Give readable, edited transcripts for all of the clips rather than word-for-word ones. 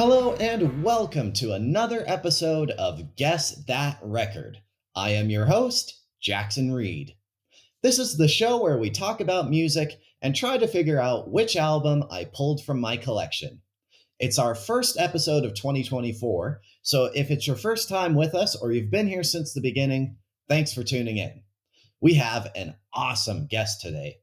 Hello and welcome to another episode of Guess That Record. I am your host, Jackson Reed. This is the show where we talk about music and try to figure out which album I pulled from my collection. It's our first episode of 2024, so if it's your first time with us or you've been here since the beginning, thanks for tuning in. We have an awesome guest today.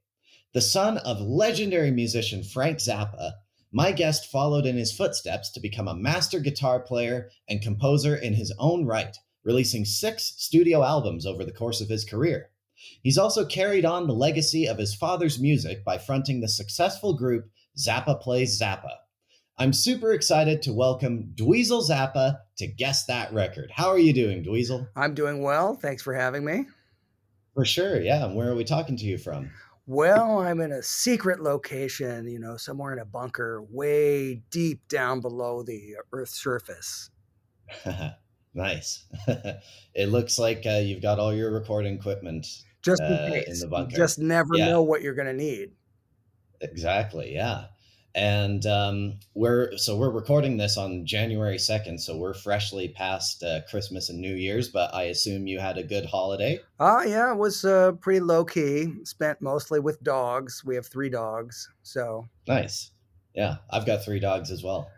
The son of legendary musician Frank Zappa, my guest followed in his footsteps to become a master guitar player and composer in his own right, releasing 6 studio albums over the course of his career. He's also carried on the legacy of his father's music by fronting the successful group Zappa Plays Zappa. I'm super excited to welcome Dweezil Zappa to Guess That Record. How are you doing, Dweezil? I'm doing well. Thanks for having me. For sure, yeah. And where are we talking to you from? Well, I'm in a secret location, somewhere in a bunker way deep down below the Earth's surface. Nice. It looks like you've got all your recording equipment Just in in case. the You bunker. just never Yeah, know what you're going to need. exactly. Yeah. And we're recording this on January 2nd, so we're freshly past Christmas and New Year's, but I assume you had a good holiday. Yeah, it was pretty low key. Spent mostly with dogs. We have 3 dogs. So, Nice. Yeah, I've got 3 dogs as well.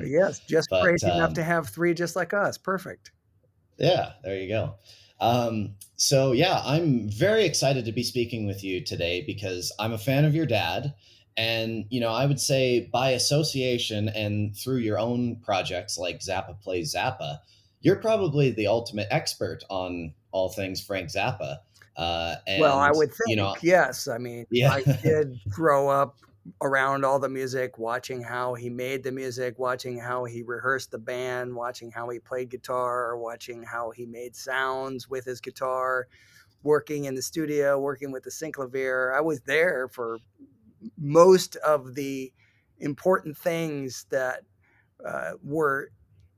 yes, just But crazy enough to have 3 just like us. Perfect. Yeah, there you go. So yeah, I'm very excited to be speaking with you today because I'm a fan of your dad. And, I would say by association and through your own projects like Zappa Plays Zappa, you're probably the ultimate expert on all things Frank Zappa. Well, I And, would think, yes. I mean, I yeah, did grow up around all the music, watching how he made the music, watching how he rehearsed the band, watching how he played guitar, watching how he made sounds with his guitar, working in the studio, working with the synclavier. I was there for most of the important things that were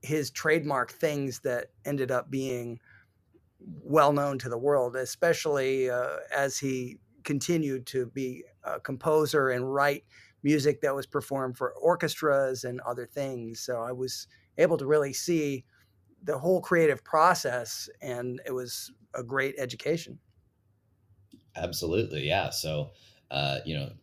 his trademark things that ended up being well known to the world, especially as he continued to be a composer and write music that was performed for orchestras and other things. So I was able to really see the whole creative process, and it was a great education. absolutely. Yeah. So,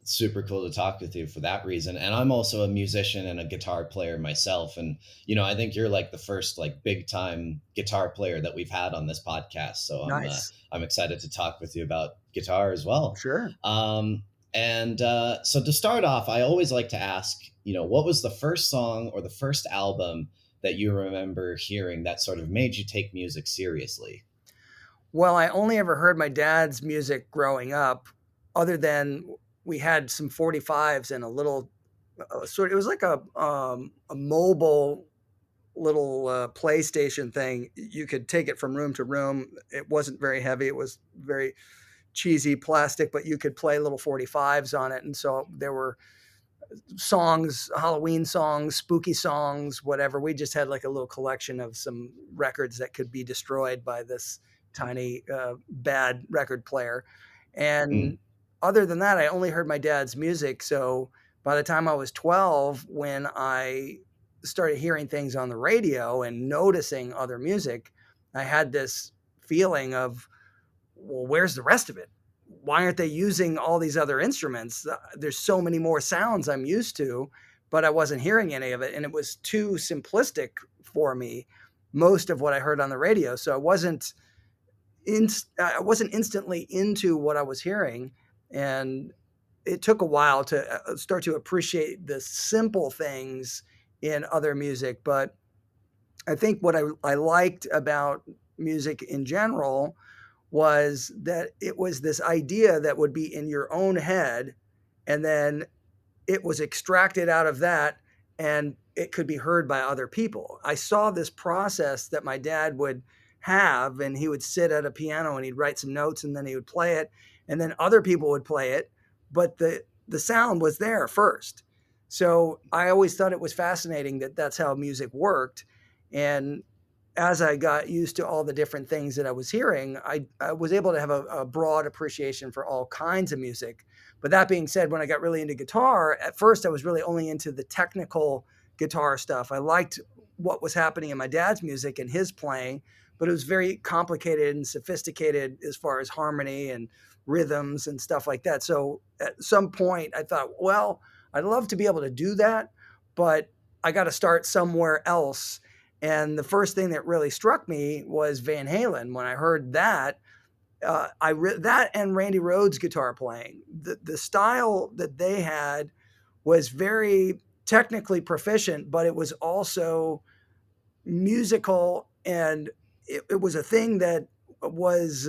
super cool to talk with you for that reason. And I'm also a musician and a guitar player myself. And, I think you're like the first like big time guitar player that we've had on this podcast. So Nice. I'm excited to talk with you about guitar as well. Sure. So to start off, I always like to ask, what was the first song or the first album that you remember hearing that sort of made you take music seriously? Well, I only ever heard my dad's music growing up, other than we had some 45s and a little it was like a mobile little PlayStation thing. You could take it from room to room. It wasn't very heavy. It was very cheesy plastic, but you could play little 45s on it. And so there were songs, Halloween songs, spooky songs, whatever. We just had like a little collection of some records that could be destroyed by this tiny bad record player. Mm, And other than that, I only heard my dad's music. So by the time I was 12, when I started hearing things on the radio and noticing other music, I had this feeling of, well, where's the rest of it? Why aren't they using all these other instruments? There's so many more sounds I'm used to, but I wasn't hearing any of it. And it was too simplistic for me, most of what I heard on the radio. So I wasn't instantly into what I was hearing. And it took a while to start to appreciate the simple things in other music. But I think what I liked about music in general was that it was this idea that would be in your own head, and then it was extracted out of that, and it could be heard by other people. I saw this process that my dad would have, and he would sit at a piano and he'd write some notes and then he would play it, and then other people would play it, but the sound was there first. So I always thought it was fascinating that that's how music worked. And as I got used to all the different things that I was hearing, I was able to have a broad appreciation for all kinds of music. But that being said, when I got really into guitar, at first I was really only into the technical guitar stuff. I liked what was happening in my dad's music and his playing, but it was very complicated and sophisticated as far as harmony and rhythms and stuff like that. So at some point I thought, well, I'd love to be able to do that, but I got to start somewhere else. And the first thing that really struck me was Van Halen. When I heard that, that and Randy Rhoads guitar playing, the style that they had was very technically proficient, but it was also musical, and it was a thing that was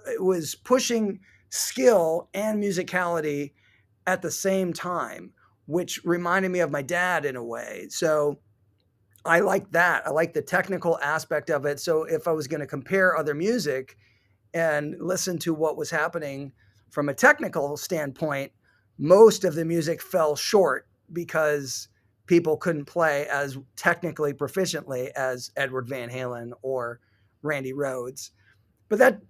it was pushing skill and musicality at the same time, which reminded me of my dad in a way. So I like that. I like the technical aspect of it. So if I was going to compare other music and listen to what was happening from a technical standpoint, most of the music fell short because people couldn't play as technically proficiently as Edward Van Halen or Randy Rhoads. But that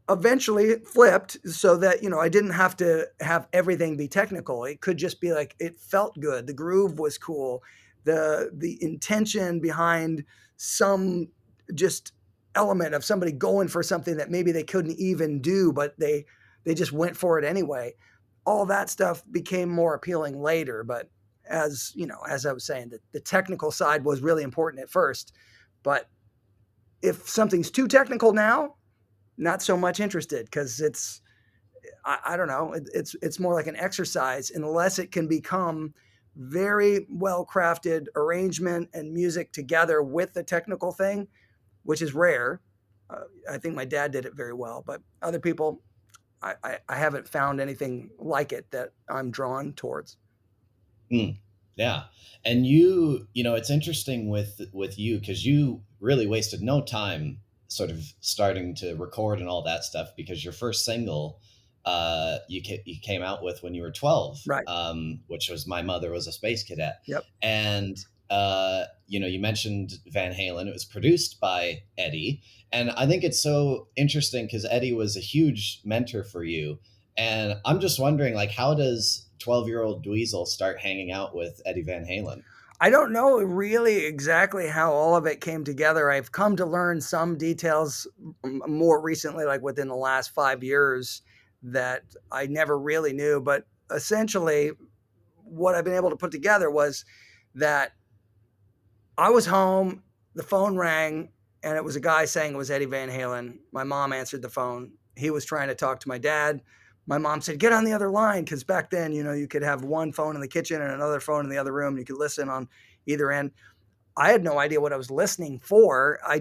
eventually flipped so that, I didn't have to have everything be technical. It could just be like, it felt good. The groove was cool. The intention behind some just element of somebody going for something that maybe they couldn't even do, but they just went for it anyway. All that stuff became more appealing later. But as I was saying, the technical side was really important at first. But if something's too technical now, not so much interested, because I don't know, it's more like an exercise, unless it can become very well crafted arrangement and music together with the technical thing, which is rare. I think my dad did it very well, but other people, I haven't found anything like it that I'm drawn towards. Yeah. And it's interesting with you, because you really wasted no time sort of starting to record and all that stuff, because your first single you came out with when you were 12, Right. Which was My Mother Was a Space Cadet. Yep. And you mentioned Van Halen. It was produced by Eddie. And I think it's so interesting because Eddie was a huge mentor for you. And I'm just wondering, like, how does 12-year-old Dweezil start hanging out with Eddie Van Halen? I don't know really exactly how all of it came together. I've come to learn some details more recently, like within the last 5 years, that I never really knew. But essentially, what I've been able to put together was that I was home, the phone rang, and it was a guy saying it was Eddie Van Halen. My mom answered the phone. He was trying to talk to my dad. My mom said, get on the other line, because back then, you could have one phone in the kitchen and another phone in the other room. You could listen on either end. I had no idea what I was listening for. I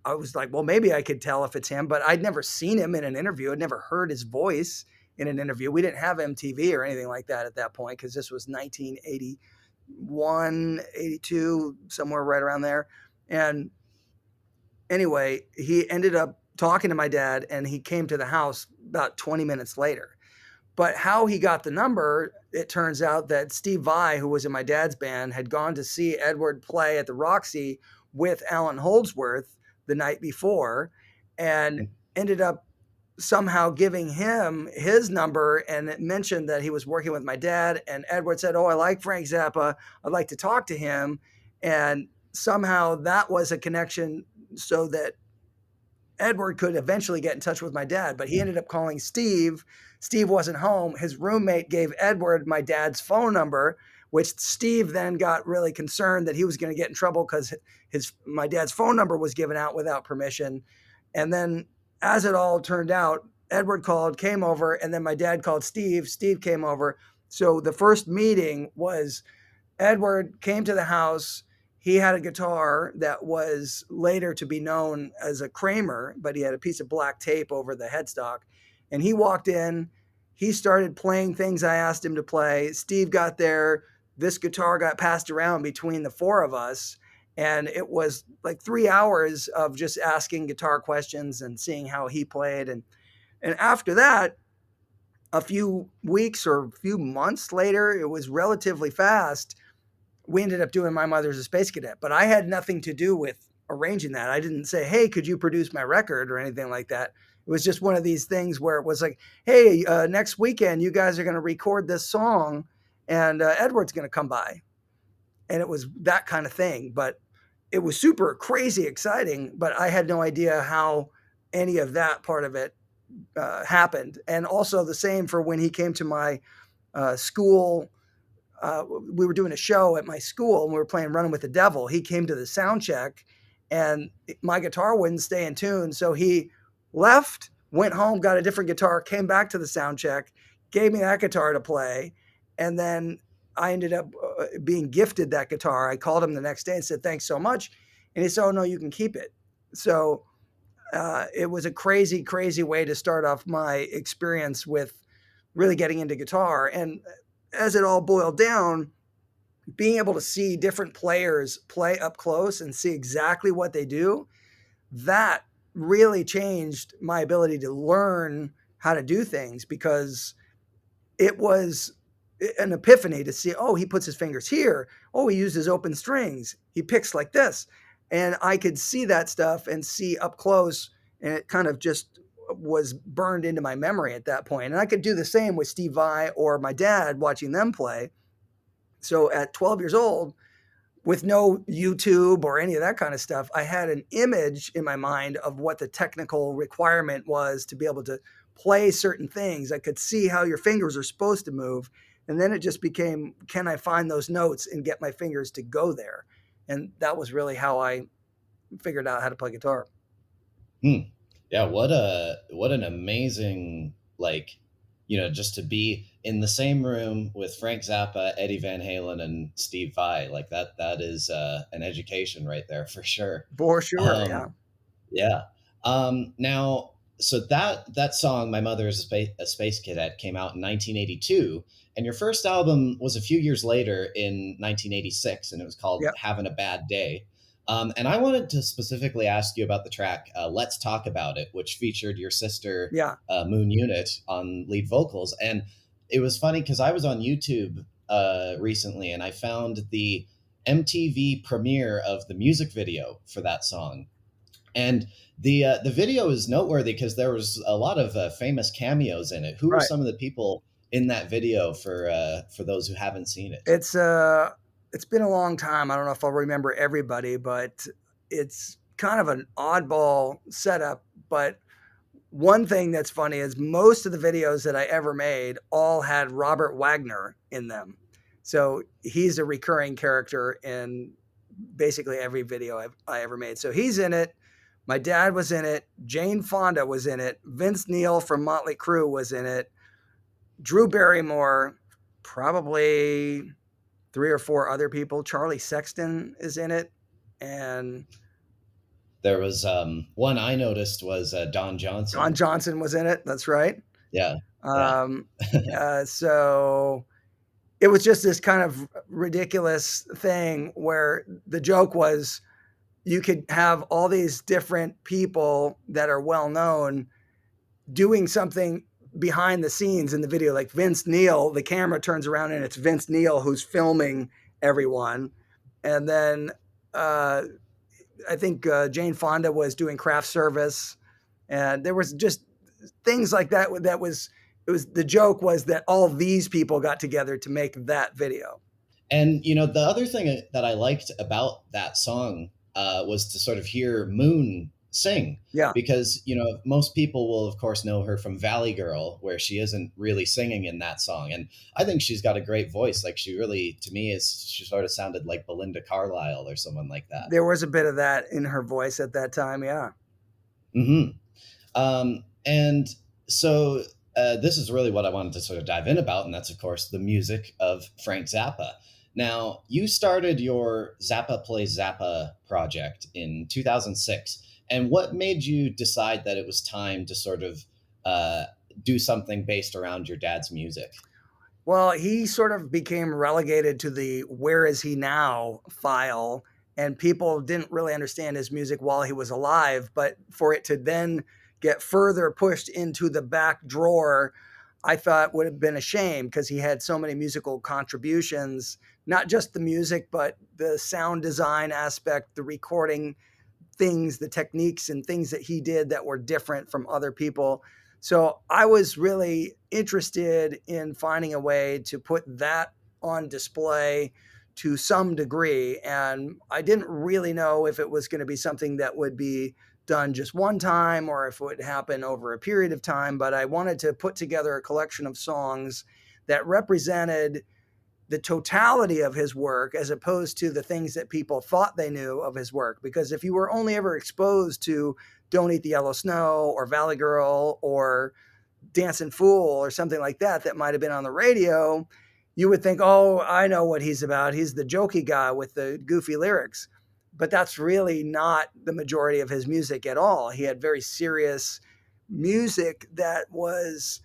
was like, well, maybe I could tell if it's him, but I'd never seen him in an interview. I'd never heard his voice in an interview. We didn't have MTV or anything like that at that point, because this was 1981, 82, somewhere right around there. And anyway, he ended up talking to my dad, and he came to the house about 20 minutes later. But how he got the number, it turns out that Steve Vai, who was in my dad's band, had gone to see Edward play at the Roxy with Alan Holdsworth the night before, and ended up somehow giving him his number, and it mentioned that he was working with my dad. And Edward said, oh, I like Frank Zappa. I'd like to talk to him. And somehow that was a connection so that Edward could eventually get in touch with my dad, but he ended up calling Steve. Steve wasn't home. His roommate gave Edward my dad's phone number, which Steve then got really concerned that he was going to get in trouble because my dad's phone number was given out without permission. And then, as it all turned out, Edward called, came over, and then my dad called Steve. Steve came over. So the first meeting was Edward came to the house. He had a guitar that was later to be known as a Kramer, but he had a piece of black tape over the headstock. And he walked in. He started playing things I asked him to play. Steve got there. This guitar got passed around between the four of us. And it was like 3 hours of just asking guitar questions and seeing how he played. And after that, a few weeks or a few months later, it was relatively fast, we ended up doing My Mother's a Space Cadet, but I had nothing to do with arranging that. I didn't say, hey, could you produce my record or anything like that. It was just one of these things where it was like, hey, next weekend, you guys are going to record this song and Edward's going to come by. and it was that kind of thing. But it was super crazy exciting, but I had no idea how any of that part of it happened. And also the same for when he came to my school. We were doing a show at my school and we were playing Running with the Devil. He came to the sound check and my guitar wouldn't stay in tune. So he left, went home, got a different guitar, came back to the sound check, gave me that guitar to play. And then I ended up being gifted that guitar. I called him the next day and said, thanks so much. And he said, oh, no, you can keep it. So it was a crazy, crazy way to start off my experience with really getting into guitar. And as it all boiled down, being able to see different players play up close and see exactly what they do, that really changed my ability to learn how to do things, because it was an epiphany to see, oh, he puts his fingers here. Oh, he uses open strings. He picks like this. And I could see that stuff and see up close, and it kind of just was burned into my memory at that point. And I could do the same with Steve Vai or my dad watching them play. So at 12 years old, with no YouTube or any of that kind of stuff, I had an image in my mind of what the technical requirement was to be able to play certain things. I could see how your fingers are supposed to move. And then it just became, can I find those notes and get my fingers to go there? And that was really how I figured out how to play guitar. Yeah, what an amazing, like, just to be in the same room with Frank Zappa, Eddie Van Halen, and Steve Vai. Like that is an education right there for sure. For sure, yeah. Yeah. Now, so that song, "My Mother is a Space Cadet," came out in 1982, and your first album was a few years later in 1986, and it was called Yep. "Having a Bad Day." And I wanted to specifically ask you about the track "Let's Talk About It," which featured your sister Yeah. Moon Unit on lead vocals. And it was funny because I was on YouTube recently, and I found the MTV premiere of the music video for that song. And the video is noteworthy because there was a lot of famous cameos in it. Who were Right. some of the people in that video for those who haven't seen it? It's been a long time. I don't know if I'll remember everybody, but it's kind of an oddball setup. But one thing that's funny is most of the videos that I ever made all had Robert Wagner in them. So he's a recurring character in basically every video I ever made. So he's in it. My dad was in it. Jane Fonda was in it. Vince Neil from Motley Crue was in it. Drew Barrymore, probably 3 or 4 other people. Charlie Sexton is in it. And There was one I noticed was Don Johnson. Don Johnson was in it. That's right. Yeah. So it was just this kind of ridiculous thing where the joke was you could have all these different people that are well known doing something behind the scenes in the video, like Vince Neil. The camera turns around and it's Vince Neil who's filming everyone. And then I think Jane Fonda was doing craft service, and there was just things like that. The joke was that all these people got together to make that video. And the other thing that I liked about that song was to sort of hear Moon sing. Yeah. Because most people will of course know her from Valley Girl, where she isn't really singing in that song, and I think she's got a great voice. Like she really, to me, she sort of sounded like Belinda Carlisle or someone like that. There was a bit of that in her voice at that time. Yeah. And so this is really what I wanted to sort of dive in about, and that's of course the music of Frank Zappa. Now, you started your Zappa Plays Zappa project in 2006. And what made you decide that it was time to sort of do something based around your dad's music? Well, he sort of became relegated to the "Where Is He Now" file, and people didn't really understand his music while he was alive. But for it to then get further pushed into the back drawer, I thought would have been a shame, because he had so many musical contributions, not just the music, but the sound design aspect, the recording things, the techniques and things that he did that were different from other people. So I was really interested in finding a way to put that on display, to some degree. And I didn't really know if it was going to be something that would be done just one time or if it would happen over a period of time. But I wanted to put together a collection of songs that represented the totality of his work as opposed to the things that people thought they knew of his work. Because if you were only ever exposed to Don't Eat the Yellow Snow or Valley Girl or Dancing Fool or something like that, that might have been on the radio, you would think, oh, I know what he's about. He's the jokey guy with the goofy lyrics. But that's really not the majority of his music at all. He had very serious music that was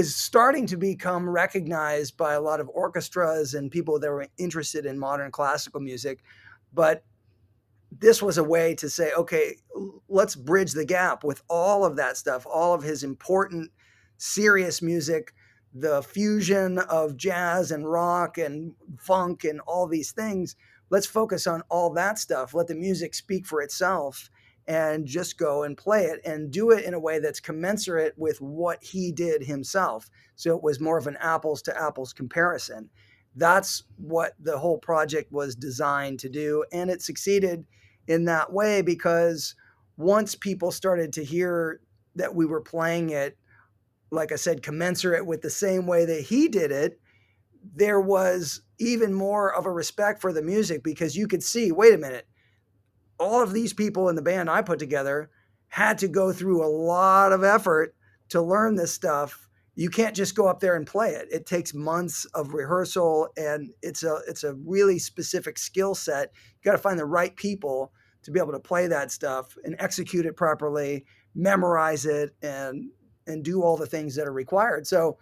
starting to become recognized by a lot of orchestras and people that were interested in modern classical music. But this was a way to say, okay, let's bridge the gap with all of that stuff, all of his important, serious music, the fusion of jazz and rock and funk and all these things. Let's focus on all that stuff. Let the music speak for itself and just go and play it and do it in a way that's commensurate with what he did himself. So it was more of an apples to apples comparison. That's what the whole project was designed to do. And it succeeded in that way because once people started to hear that we were playing it, like I said, commensurate with the same way that he did it, there was even more of a respect for the music because you could see, wait a minute, all of these people in the band I put together had to go through a lot of effort to learn this stuff. You can't just go up there and play it. It takes months of rehearsal, and it's a really specific skill set. You got to find the right people to be able to play that stuff and execute it properly, memorize it, and do all the things that are required. So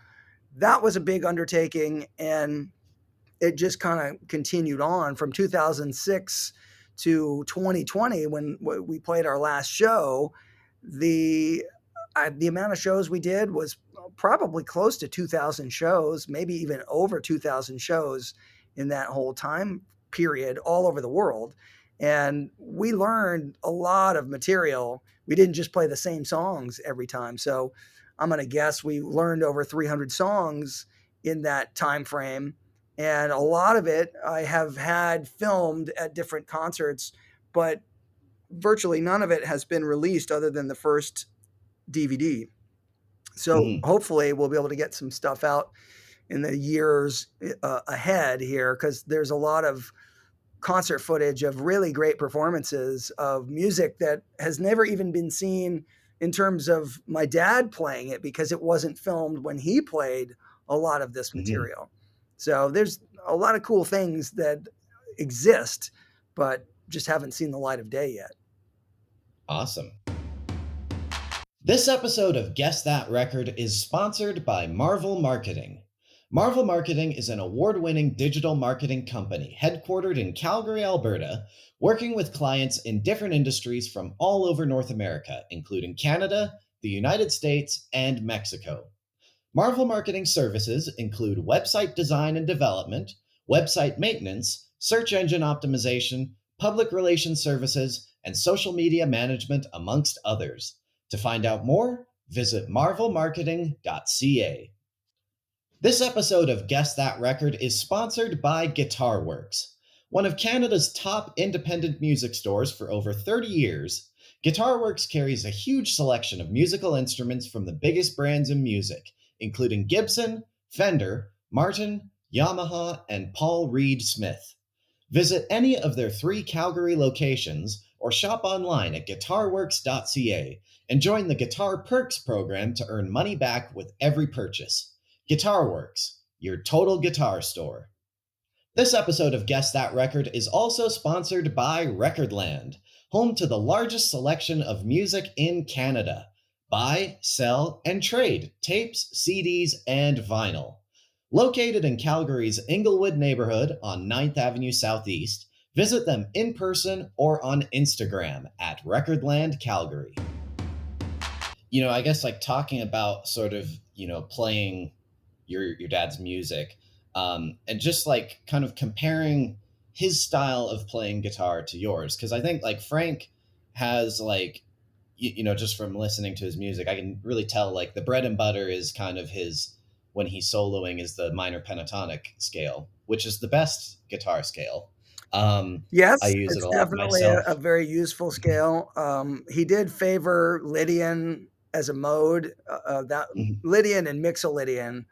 that was a big undertaking, and it just kind of continued on from 2006 to 2020 when we played our last show. The amount of shows we did was probably close to 2,000 shows, maybe even over 2,000 shows in that whole time period all over the world. And we learned a lot of material. We didn't just play the same songs every time. So I'm going to guess we learned over 300 songs in that time frame. And a lot of it I have had filmed at different concerts, but virtually none of it has been released other than the first DVD. So hopefully we'll be able to get some stuff out in the years ahead here, because there's a lot of concert footage of really great performances of music that has never even been seen in terms of my dad playing it, because it wasn't filmed when he played a lot of this material. So there's a lot of cool things that exist, but just haven't seen the light of day yet. Awesome. This episode of Guess That Record is sponsored by Marvel Marketing. Marvel Marketing is an award-winning digital marketing company headquartered in Calgary, Alberta, working with clients in different industries from all over North America, including Canada, the United States, and Mexico. Marvel Marketing services include website design and development, website maintenance, search engine optimization, public relations services, and social media management, amongst others. To find out more, visit marvelmarketing.ca. This episode of Guess That Record is sponsored by Guitar Works. One of Canada's top independent music stores for over 30 years, Guitar Works carries a huge selection of musical instruments from the biggest brands in music, including Gibson, Fender, Martin, Yamaha, and Paul Reed Smith. Visit any of their 3 Calgary locations or shop online at guitarworks.ca and join the Guitar Perks program to earn money back with every purchase. Guitar Works, your total guitar store. This episode of Guess That Record is also sponsored by Recordland, home to the largest selection of music in Canada. Buy, sell, and trade tapes, CDs, and vinyl. Located in Calgary's Inglewood neighborhood on 9th Avenue Southeast, visit them in person or on Instagram at Recordland Calgary. I guess like talking about sort of, playing your dad's music, and just like kind of comparing his style of playing guitar to yours. Because I think like Frank has like, just from listening to his music, I can really tell like the bread and butter is kind of his, when he's soloing is the minor pentatonic scale, which is the best guitar scale. I Yes, use it it's a lot definitely a myself. very useful scale. He did favor Lydian as a mode. That Mhm. Lydian and Mixolydian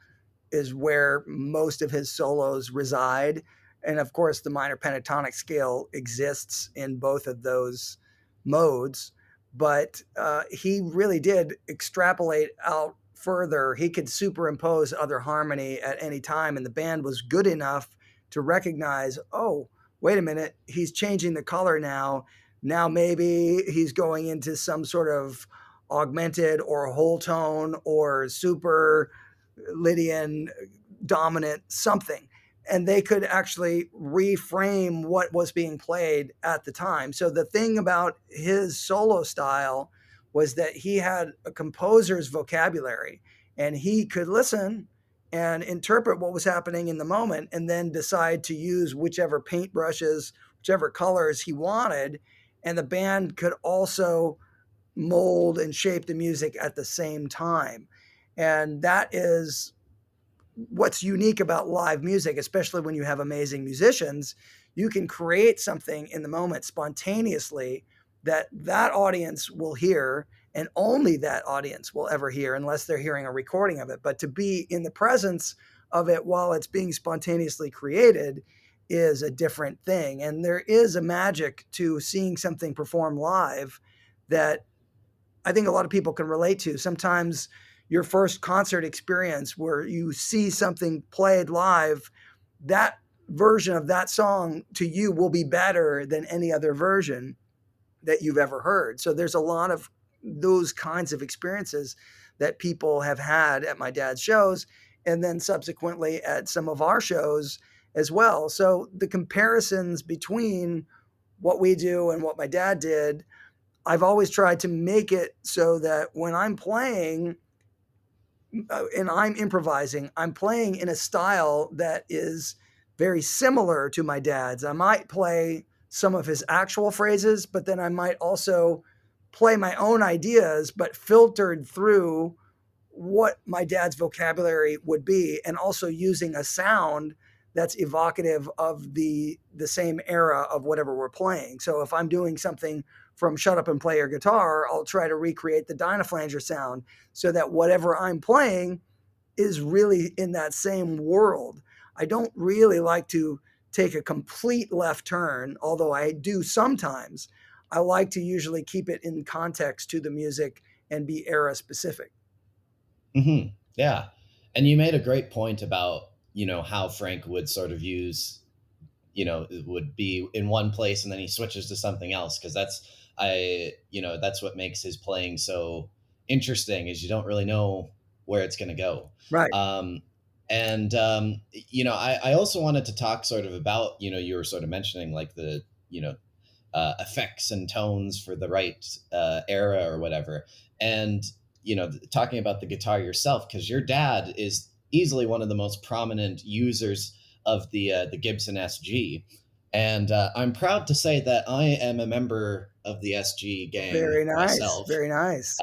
is where most of his solos reside. And of course, the minor pentatonic scale exists in both of those modes. But he really did extrapolate out further. He could superimpose other harmony at any time, and the band was good enough to recognize, oh, wait a minute, he's changing the color now. Now maybe he's going into some sort of augmented or whole tone or super Lydian dominant something. And they could actually reframe what was being played at the time. So the thing about his solo style was that he had a composer's vocabulary and he could listen and interpret what was happening in the moment and then decide to use whichever paintbrushes, whichever colors he wanted. And the band could also mold and shape the music at the same time. And that is what's unique about live music, especially when you have amazing musicians. You can create something in the moment spontaneously that audience will hear, and only that audience will ever hear unless they're hearing a recording of it. But to be in the presence of it while it's being spontaneously created is a different thing. And there is a magic to seeing something perform live that I think a lot of people can relate to. Sometimes your first concert experience where you see something played live, that version of that song to you will be better than any other version that you've ever heard. So there's a lot of those kinds of experiences that people have had at my dad's shows and then subsequently at some of our shows as well. So the comparisons between what we do and what my dad did, I've always tried to make it so that when I'm playing and I'm improvising, I'm playing in a style that is very similar to my dad's. I might play some of his actual phrases, but then I might also play my own ideas, but filtered through what my dad's vocabulary would be, and also using a sound that's evocative of the same era of whatever we're playing. So if I'm doing something from Shut Up and Play Your Guitar, I'll try to recreate the Dynaflanger sound so that whatever I'm playing is really in that same world. I don't really like to take a complete left turn, although I do sometimes. I like to usually keep it in context to the music and be era specific. Yeah. And you made a great point about, how Frank would sort of use, it would be in one place and then he switches to something else. Cause that's what makes his playing so interesting is you don't really know where it's going to go. Right. I also wanted to talk sort of about, you were sort of mentioning like the, effects and tones for the right era or whatever. And, talking about the guitar yourself, because your dad is easily one of the most prominent users of the Gibson SG. And I'm proud to say that I am a member of the SG gang Very nice. myself. Very nice.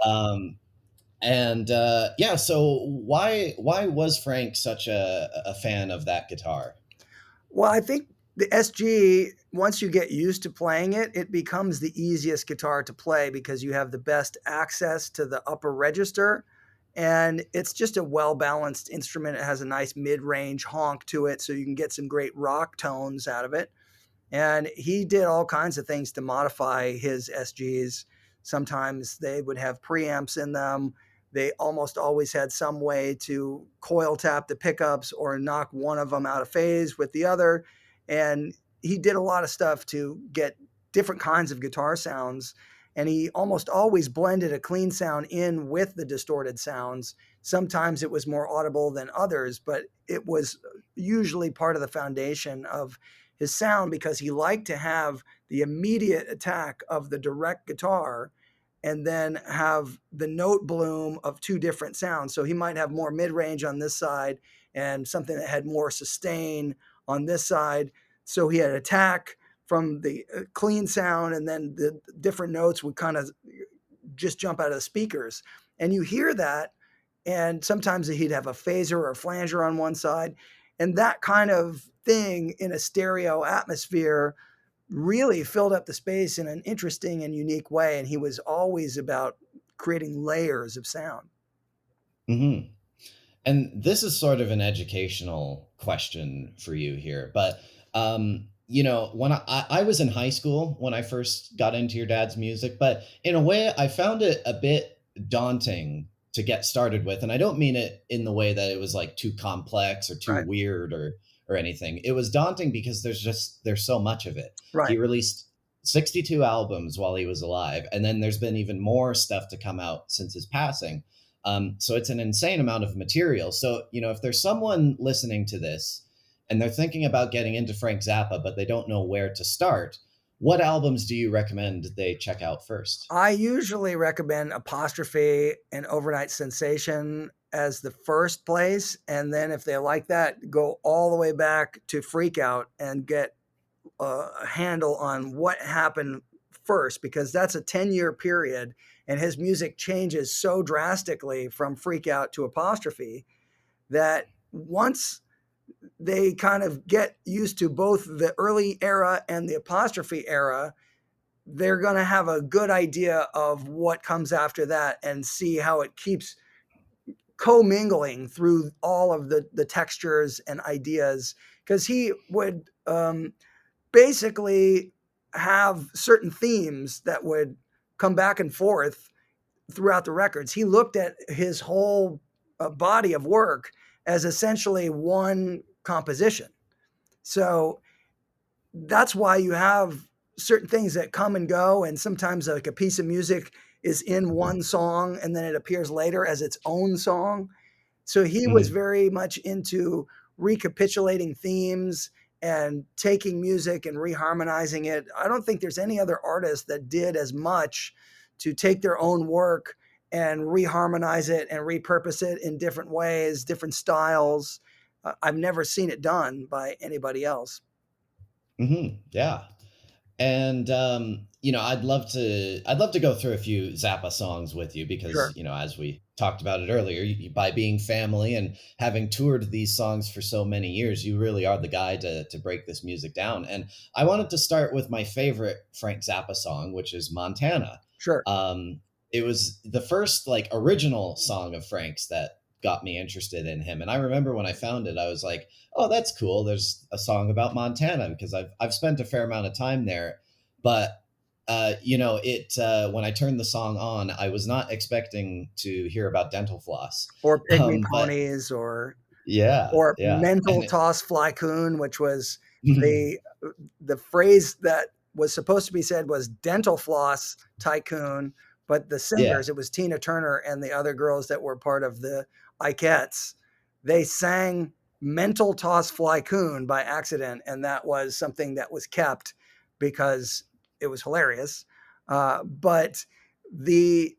Yeah, so why was Frank such a fan of that guitar? Well, I think the SG, once you get used to playing it, it becomes the easiest guitar to play because you have the best access to the upper register. And it's just a well balanced instrument. It has a nice mid range honk to it, so you can get some great rock tones out of it. And he did all kinds of things to modify his SGs. Sometimes they would have preamps in them. They almost always had some way to coil tap the pickups or knock one of them out of phase with the other. And he did a lot of stuff to get different kinds of guitar sounds. And he almost always blended a clean sound in with the distorted sounds. Sometimes it was more audible than others, but it was usually part of the foundation of his sound because he liked to have the immediate attack of the direct guitar and then have the note bloom of two different sounds. So he might have more mid range on this side and something that had more sustain on this side. So he had attack from the clean sound, and then the different notes would kind of just jump out of the speakers. And you hear that and sometimes he'd have a phaser or a flanger on one side. And that kind of thing in a stereo atmosphere really filled up the space in an interesting and unique way. And he was always about creating layers of sound. Hmm. And this is sort of an educational question for you here, but when I was in high school when I first got into your dad's music, but in a way, I found it a bit daunting to get started with, and I don't mean it in the way that it was like too complex or too Right. weird or anything. It was daunting because there's so much of it. He Right. released 62 albums while he was alive, and then there's been even more stuff to come out since his passing. So it's an insane amount of material. So, if there's someone listening to this and they're thinking about getting into Frank Zappa, but they don't know where to start, what albums do you recommend they check out first? I usually recommend Apostrophe and Overnight Sensation as the first place. And then if they like that, go all the way back to Freak Out and get a handle on what happened first, because that's a 10-year period. And his music changes so drastically from Freak Out to Apostrophe that once they kind of get used to both the early era and the Apostrophe era, they're going to have a good idea of what comes after that and see how it keeps commingling through all of the textures and ideas. Because he would basically have certain themes that would come back and forth throughout the records. He looked at his whole body of work as essentially one composition. So that's why you have certain things that come and go, and sometimes like a piece of music is in one song and then it appears later as its own song. So he was Hmm. very much into recapitulating themes and taking music and reharmonizing it. I don't think there's any other artist that did as much to take their own work and reharmonize it and repurpose it in different ways, different styles. I've never seen it done by anybody else. Yeah. And I'd love to go through a few Zappa songs with you because, Sure. as we talked about it earlier, by being family and having toured these songs for so many years, you really are the guy to break this music down. And I wanted to start with my favorite Frank Zappa song, which is Montana. Sure. Um, it was the first like original song of Frank's that got me interested in him. And I remember when I found it, I was like, oh, that's cool. There's a song about Montana because I've spent a fair amount of time there, but it when I turned the song on, I was not expecting to hear about dental floss. Or Pygmy But Ponies yeah, or yeah, mental and toss fly coon, which was it, the the phrase that was supposed to be said was dental floss tycoon, but the yeah, singers, it was Tina Turner and the other girls that were part of the Ikettes, they sang mental toss fly coon by accident, and that was something that was kept because it was hilarious. But the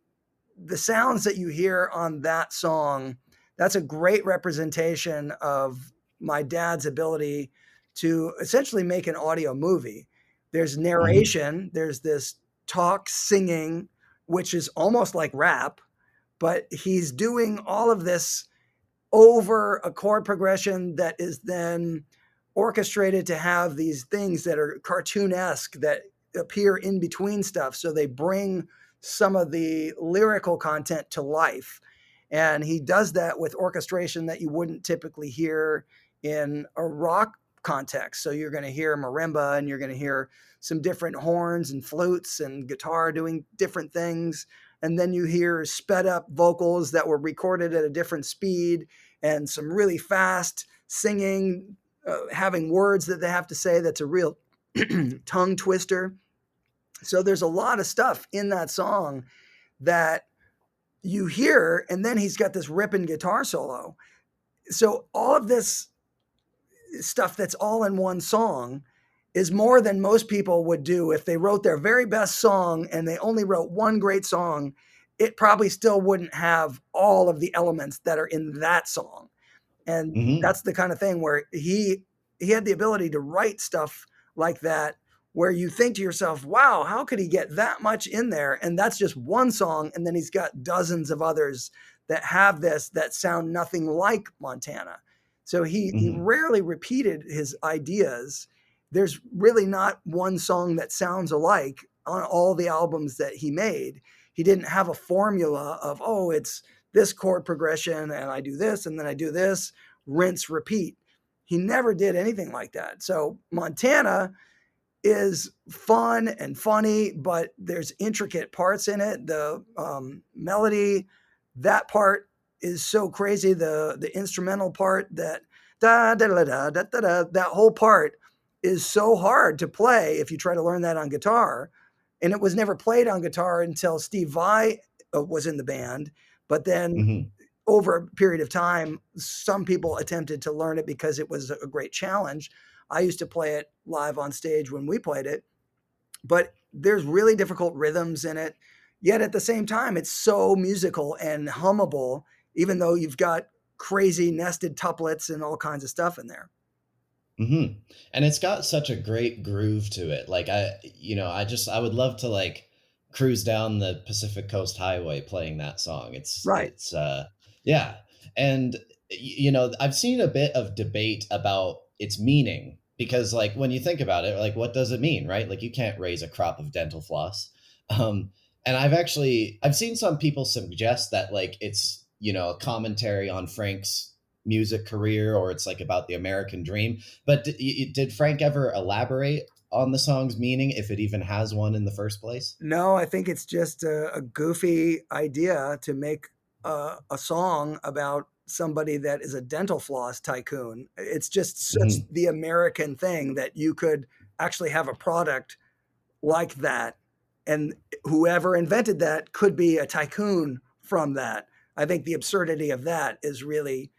the sounds that you hear on that song, that's a great representation of my dad's ability to essentially make an audio movie. There's mhm, narration, there's this talk singing, which is almost like rap, but he's doing all of this over a chord progression that is then orchestrated to have these things that are cartoonesque that appear in between stuff. So they bring some of the lyrical content to life. And he does that with orchestration that you wouldn't typically hear in a rock context. So you're going to hear marimba and you're going to hear some different horns and flutes and guitar doing different things. And then you hear sped up vocals that were recorded at a different speed and some really fast singing, having words that they have to say that's a real tongue twister. So there's a lot of stuff in that song that you hear, and then he's got this ripping guitar solo. So all of this stuff that's all in one song is more than most people would do if they wrote their very best song and they only wrote one great song. It probably still wouldn't have all of the elements that are in that song. And mhm, that's the kind of thing where he had the ability to write stuff like that where you think to yourself, wow, how could he get that much in there? And that's just one song, and then he's got dozens of others that have this that sound nothing like Montana. So he Hmm. rarely repeated his ideas. There's really not one song that sounds alike on all the albums that he made. He didn't have a formula of, oh, it's this chord progression and I do this and then I do this, rinse, repeat. He never did anything like that. So Montana is fun and funny, but there's intricate parts in it. The melody, that part is so crazy. The instrumental part, that da da da da da da, that whole part is so hard to play if you try to learn that on guitar. And it was never played on guitar until Steve Vai was in the band. But then Hmm. over a period of time, some people attempted to learn it because it was a great challenge. I used to play it live on stage when we played it, but there's really difficult rhythms in it. Yet at the same time, it's so musical and hummable, even though you've got crazy nested tuplets and all kinds of stuff in there. Hmm. And it's got such a great groove to it. Like I would love to like cruise down the Pacific Coast Highway playing that song. Right. It's yeah. And I've seen a bit of debate about its meaning because like when you think about it, like what does it mean, right? Like you can't raise a crop of dental floss. Um and I've seen some people suggest that like it's, a commentary on Frank's music career or it's like about the American dream. But did Frank ever elaborate on the song's meaning, if it even has one in the first place? No, I think it's just a goofy idea to make a song about somebody that is a dental floss tycoon. It's just such Hmm. the American thing that you could actually have a product like that. And whoever invented that could be a tycoon from that. I think the absurdity of that is really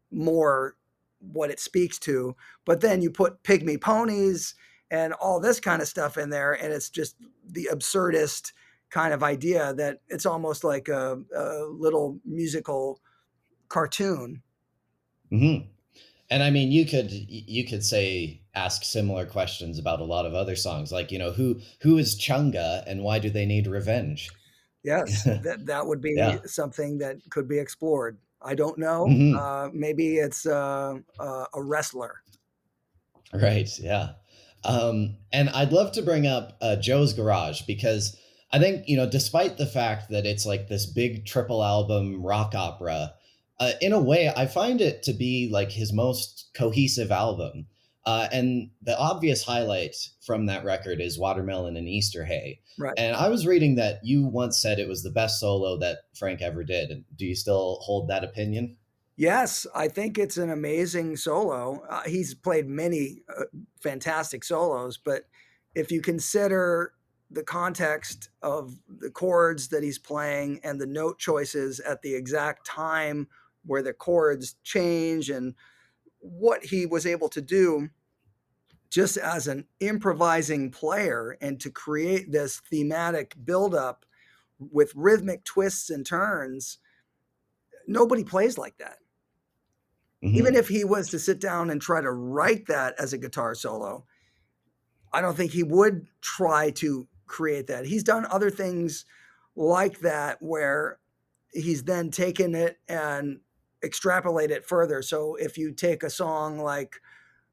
more what it speaks to. But then you put pygmy ponies and all this kind of stuff in there, and it's just the absurdist kind of idea that it's almost like a little musical cartoon. Hmm. And I mean, you could say ask similar questions about a lot of other songs, like who is Chunga and why do they need revenge? Yes, that would be Yeah. something that could be explored. I don't know. Hmm. Maybe it's a wrestler. Right. Yeah. And I'd love to bring up Joe's Garage because I think, despite the fact that it's like this big triple album rock opera, in a way, I find it to be like his most cohesive album. And the obvious highlight from that record is Watermelon and Easter Hay. Right. And I was reading that you once said it was the best solo that Frank ever did. Do you still hold that opinion? Yes, I think it's an amazing solo. He's played many fantastic solos, but if you consider the context of the chords that he's playing and the note choices at the exact time where the chords change and what he was able to do just as an improvising player and to create this thematic buildup with rhythmic twists and turns, nobody plays like that. Even Hmm. if he was to sit down and try to write that as a guitar solo, I don't think he would try to create that. He's done other things like that where he's then taken it and extrapolate it further. So if you take a song like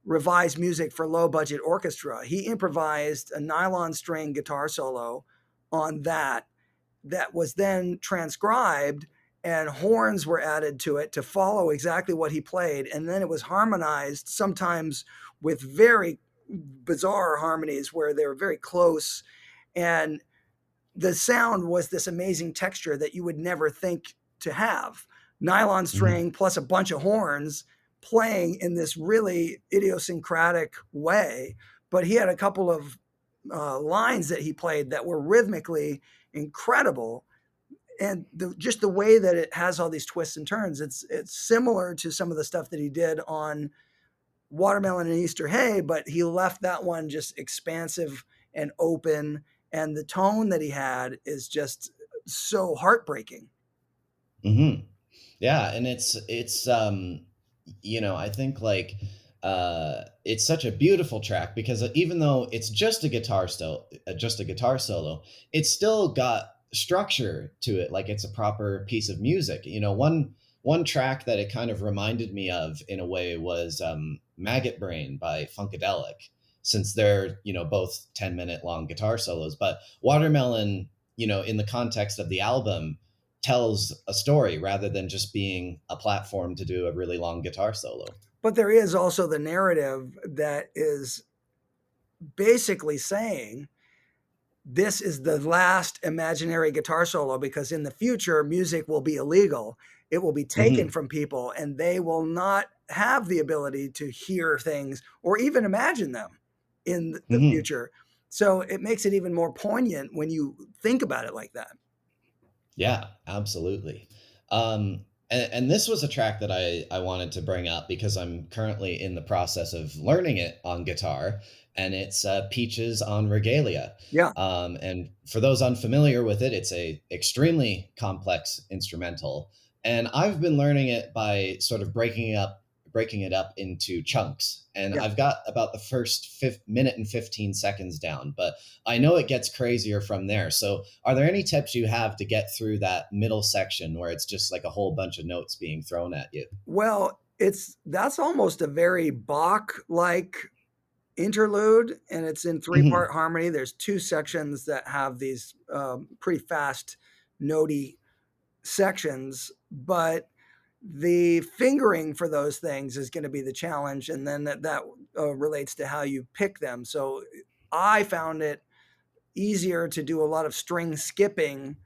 Revised Music for Low Budget Orchestra, he improvised a nylon string guitar solo on that was then transcribed and horns were added to it to follow exactly what he played. And then it was harmonized sometimes with very bizarre harmonies where they were very close. And the sound was this amazing texture that you would never think to have. Nylon Hmm. string plus a bunch of horns playing in this really idiosyncratic way. But he had a couple of lines that he played that were rhythmically incredible, and just the way that it has all these twists and turns, it's similar to some of the stuff that he did on Watermelon and Easter Hay, but he left that one just expansive and open, and the tone that he had is just so heartbreaking. Hmm. Yeah, and I think like it's such a beautiful track because even though it's just a guitar solo, it's still got structure to it, like it's a proper piece of music. One track that it kind of reminded me of in a way was Maggot Brain by Funkadelic, since they're, both 10-minute long guitar solos. But Watermelon, in the context of the album, tells a story rather than just being a platform to do a really long guitar solo. But there is also the narrative that is basically saying this is the last imaginary guitar solo, because in the future, music will be illegal. It will be taken Hmm. from people, and they will not have the ability to hear things or even imagine them in the Hmm. future. So it makes it even more poignant when you think about it like that. Yeah, absolutely. And this was a track that I wanted to bring up because I'm currently in the process of learning it on guitar, and it's Peaches En Regalia. Yeah. And for those unfamiliar with it, it's a extremely complex instrumental, and I've been learning it by sort of breaking it up into chunks. And Yeah. I've got about the first minute and 15 seconds down, but I know it gets crazier from there. So, are there any tips you have to get through that middle section where it's just like a whole bunch of notes being thrown at you? Well, that's almost a very Bach-like interlude, and it's in Hmm. three-part harmony. There's two sections that have these pretty fast, notey sections, but the fingering for those things is going to be the challenge, and then that relates to how you pick them. So I found it easier to do a lot of string skipping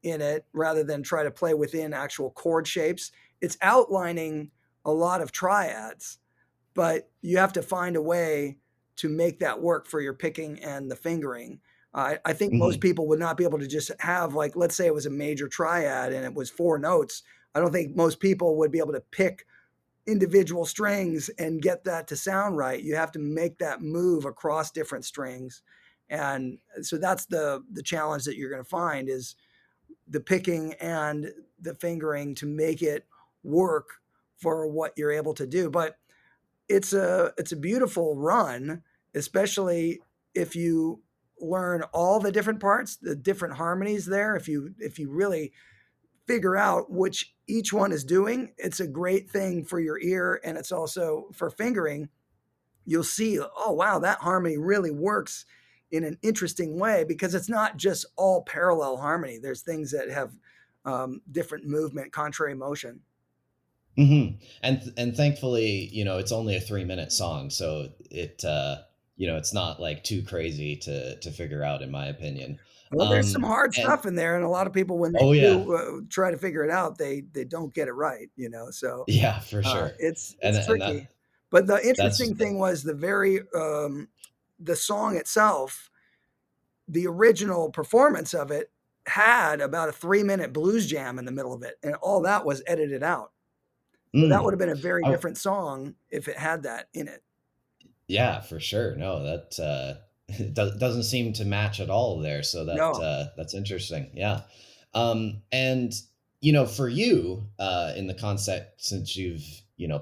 in it rather than try to play within actual chord shapes. It's outlining a lot of triads, but you have to find a way to make that work for your picking and the fingering. I think most Hmm. people would not be able to just have, like, let's say it was a major triad and it was four notes. I don't think most people would be able to pick individual strings and get that to sound right. You have to make that move across different strings. And so that's the challenge that you're going to find is the picking and the fingering to make it work for what you're able to do. But it's a beautiful run, especially if you learn all the different parts, the different harmonies there. If you really figure out which each one is doing, it's a great thing for your ear, and it's also for fingering. You'll see, oh wow, that harmony really works in an interesting way because it's not just all parallel harmony. There's things that have different movement, contrary motion. Hmm. And thankfully, it's only a 3-minute song, so it's not like too crazy to figure out, in my opinion. Well, there's some hard And stuff in there, and a lot of people, when they oh yeah, do try to figure it out, they don't get it right, you know. So yeah, for sure. it's And tricky. But the that's interesting thing was the song itself. The original performance of it had about a 3-minute blues jam in the middle of it, and all that was edited out. So that would mm, have been a very I, different song if it had that in it. Yeah, for sure. No, that doesn't seem to match at all there. So No. that's interesting. Yeah. And for you, in the concept, since you've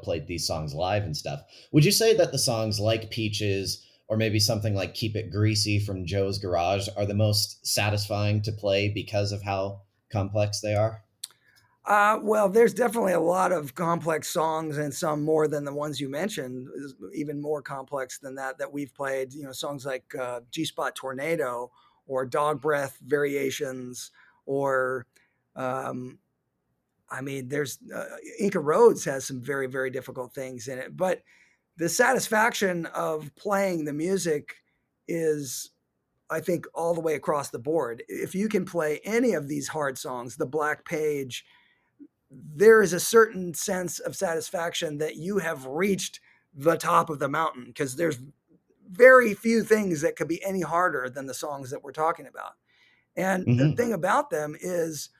played these songs live and stuff, would you say that the songs like Peaches or maybe something like Keep It Greasy from Joe's Garage are the most satisfying to play because of how complex they are? Well, there's definitely a lot of complex songs, and some more than the ones you mentioned, even more complex than that we've played. You know, songs like G Spot Tornado or Dog Breath Variations, or um, I mean, there's Inca Roads has some very, very difficult things in it. But the satisfaction of playing the music is, I think, all the way across the board. If you can play any of these hard songs, the Black Page, there is a certain sense of satisfaction that you have reached the top of the mountain, because there's very few things that could be any harder than the songs that we're talking about. And the Hmm. thing about them is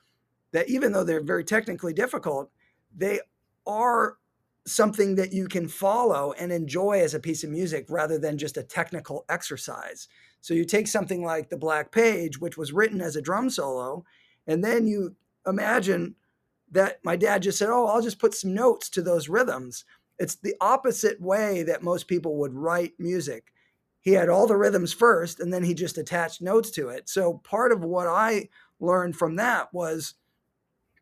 that even though they're very technically difficult, they are something that you can follow and enjoy as a piece of music rather than just a technical exercise. So you take something like The Black Page, which was written as a drum solo, and then you imagine that my dad just said, "Oh, I'll just put some notes to those rhythms." It's the opposite way that most people would write music. He had all the rhythms first, and then he just attached notes to it. So part of what I learned from that was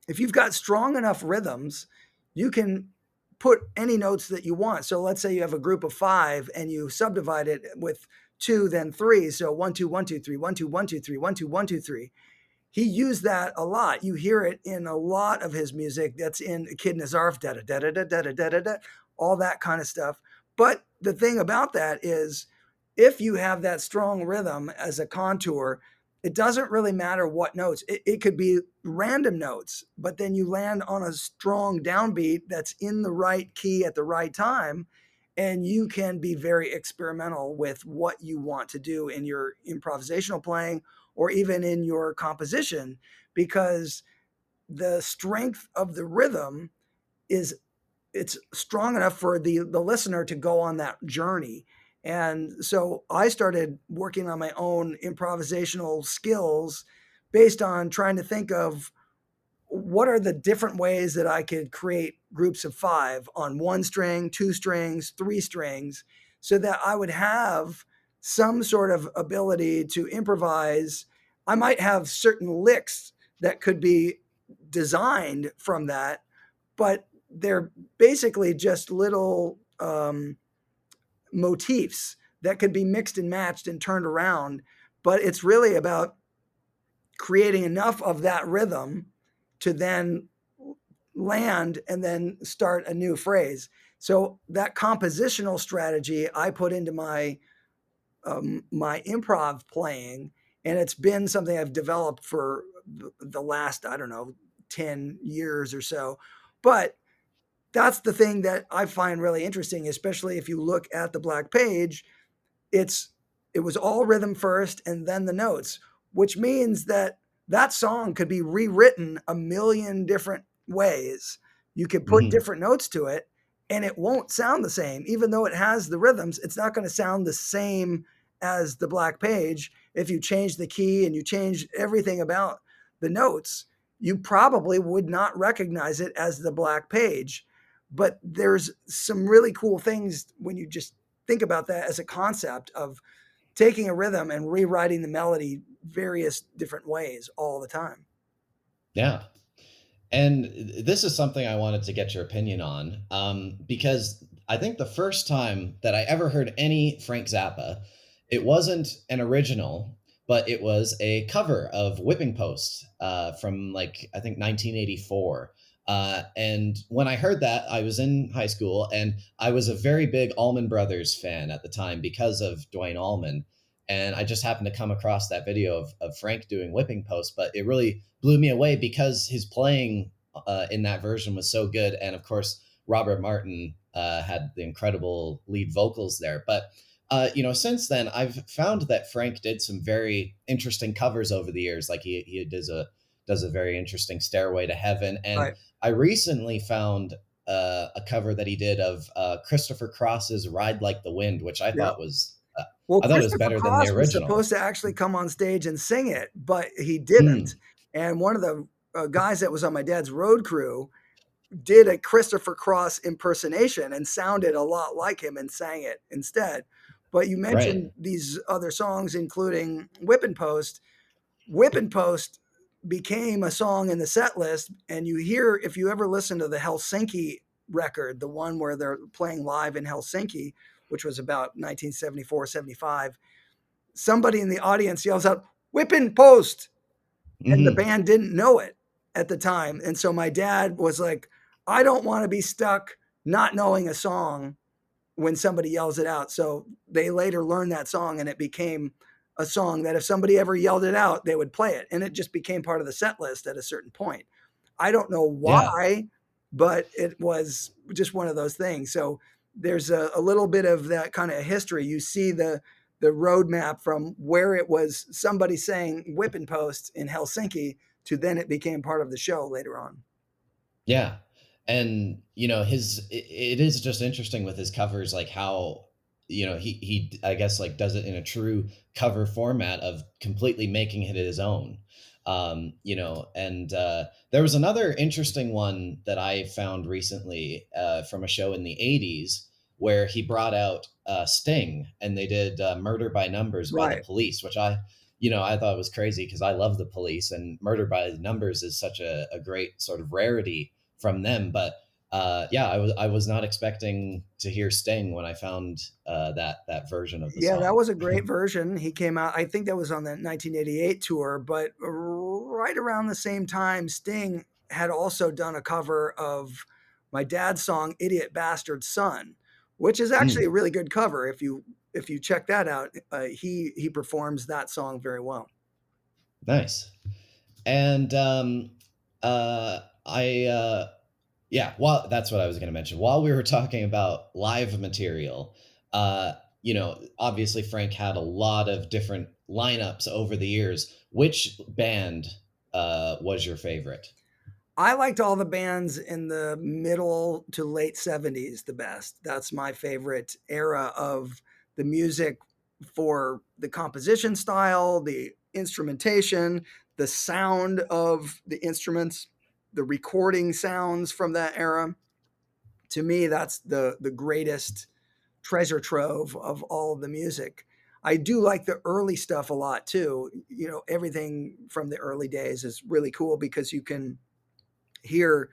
if you've got strong enough rhythms, you can put any notes that you want. So let's say you have a group of 5 and you subdivide it with 2, then 3. So 1, 2, 1, 2, 3, 1, 2, 1, 2, 3, 1, 2, 1, 2, 3. He used that a lot. You hear it in a lot of his music. That's in Kid Nazarf, da da da da da da da da da, all that kind of stuff. But the thing about that is, if you have that strong rhythm as a contour, it doesn't really matter what notes. It could be random notes, but then you land on a strong downbeat that's in the right key at the right time, and you can be very experimental with what you want to do in your improvisational playing or even in your composition, because the strength of the rhythm is it's strong enough for the listener to go on that journey. And so I started working on my own improvisational skills based on trying to think of what are the different ways that I could create groups of 5 on 1 string, 2 strings, 3 strings, so that I would have some sort of ability to improvise. I might have certain licks that could be designed from that, but they're basically just little motifs that could be mixed and matched and turned around. But it's really about creating enough of that rhythm to then land and then start a new phrase. So that compositional strategy I put into my improv playing, and it's been something I've developed for the last, I don't know, 10 years or so. But that's the thing that I find really interesting, especially if you look at the Black Page. It's it was all rhythm first and then the notes, which means that that song could be rewritten a million different ways. You could put Hmm. different notes to it and it won't sound the same. Even though it has the rhythms, it's not going to sound the same as the Black Page. If you change the key and you change everything about the notes, you probably would not recognize it as the Black Page. But there's some really cool things when you just think about that as a concept of taking a rhythm and rewriting the melody various different ways all the time. Yeah. And this is something I wanted to get your opinion on, because I think the first time that I ever heard any Frank Zappa, it wasn't an original, but it was a cover of Whipping Post from like I think 1984. And when I heard that, I was in high school, and I was a very big Allman Brothers fan at the time because of Dwayne Allman. And I just happened to come across that video of Frank doing Whipping Post, but it really blew me away because his playing in that version was so good. And of course, Robert Martin had the incredible lead vocals there. But since then, I've found that Frank did some very interesting covers over the years. Like he does a very interesting Stairway to Heaven, and Right. I recently found a cover that he did of Christopher Cross's Ride Like the Wind, which Yeah. Well, I thought it was Christopher better than the Cross was original. supposed to actually come on stage and sing it, but he didn't. Mm, And one of the guys that was on my dad's road crew did a Christopher Cross impersonation and sounded a lot like him and sang it instead. But you right. mentioned these other songs, including Whippin' Post. Whippin' Post became a song in the set list. And you hear, if you ever listen to the Helsinki record, the one where they're playing live in Helsinki, which was about 1974, 75, somebody in the audience yells out, Whippin' Post. And the Hmm. band didn't know it at the time. And so my dad was like, I don't want to be stuck not knowing a song when somebody yells it out. So they later learned that song and it became a song that if somebody ever yelled it out, they would play it. And it just became part of the set list at a certain point. I don't know Yeah. why, but it was just one of those things. So there's a little bit of that kind of history. You see the roadmap from where it was somebody saying whipping post in Helsinki to then it became part of the show later on. Yeah. And it is just interesting with his covers, like how he I guess like does it in a true cover format of completely making it his own. And there was another interesting one that I found recently from a show in the 80s where he brought out Sting, and they did Murder by Numbers by the Right. Police, which I I thought it was crazy because I love the Police, and Murder by the Numbers is such a great sort of rarity from them. But yeah, I was not expecting to hear Sting when I found that version of the Yeah, that song. was a great version. He came out, I think that was on the 1988 tour, but right around the same time, Sting had also done a cover of my dad's song "Idiot Bastard Son," which is actually Mm, a really good cover. If you check that out, he performs that song very well. nice. And I yeah, well, that's what I was going to mention. While we were talking about live material, obviously Frank had a lot of different lineups over the years. Which band was your favorite? I liked all the bands in the middle to late 70s the best. That's my favorite era of the music for the composition style, the instrumentation, the sound of the instruments, the recording sounds from that era. To me, that's the greatest treasure trove of all of the music. I do like the early stuff a lot too. Everything from the early days is really cool because you can hear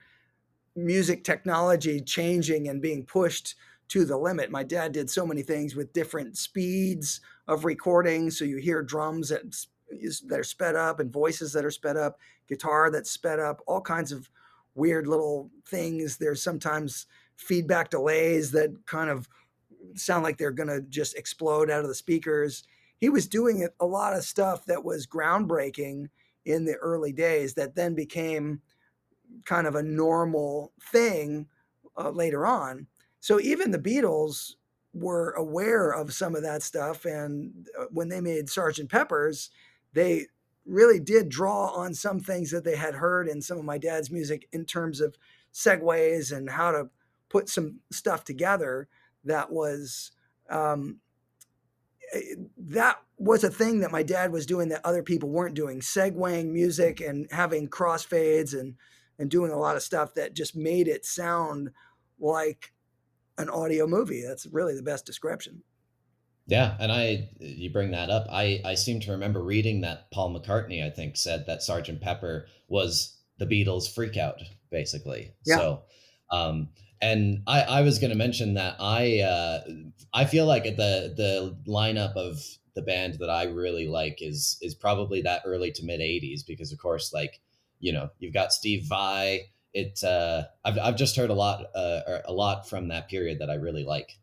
music technology changing and being pushed to the limit. My dad did so many things with different speeds of recording. So you hear drums that are sped up and voices that are sped up, guitar that's sped up, all kinds of weird little things. There's sometimes feedback delays that kind of sound like they're going to just explode out of the speakers. He was doing a lot of stuff that was groundbreaking in the early days that then became kind of a normal thing later on. So even the Beatles were aware of some of that stuff. And when they made Sergeant Pepper's, they really did draw on some things that they had heard in some of my dad's music in terms of segues and how to put some stuff together that was um, that was a thing that my dad was doing that other people weren't doing, segueing music and having crossfades and doing a lot of stuff that just made it sound like an audio movie. That's really the best description. Yeah, and you bring that up. I seem to remember reading that Paul McCartney, I think, said that Sergeant Pepper was the Beatles' freak out, basically. Yeah. So, um, and I was going to mention that I feel like the lineup of the band that I really like is probably that early to mid '80s because, of course, like you've got Steve Vai. I've just heard a lot from that period that I really like.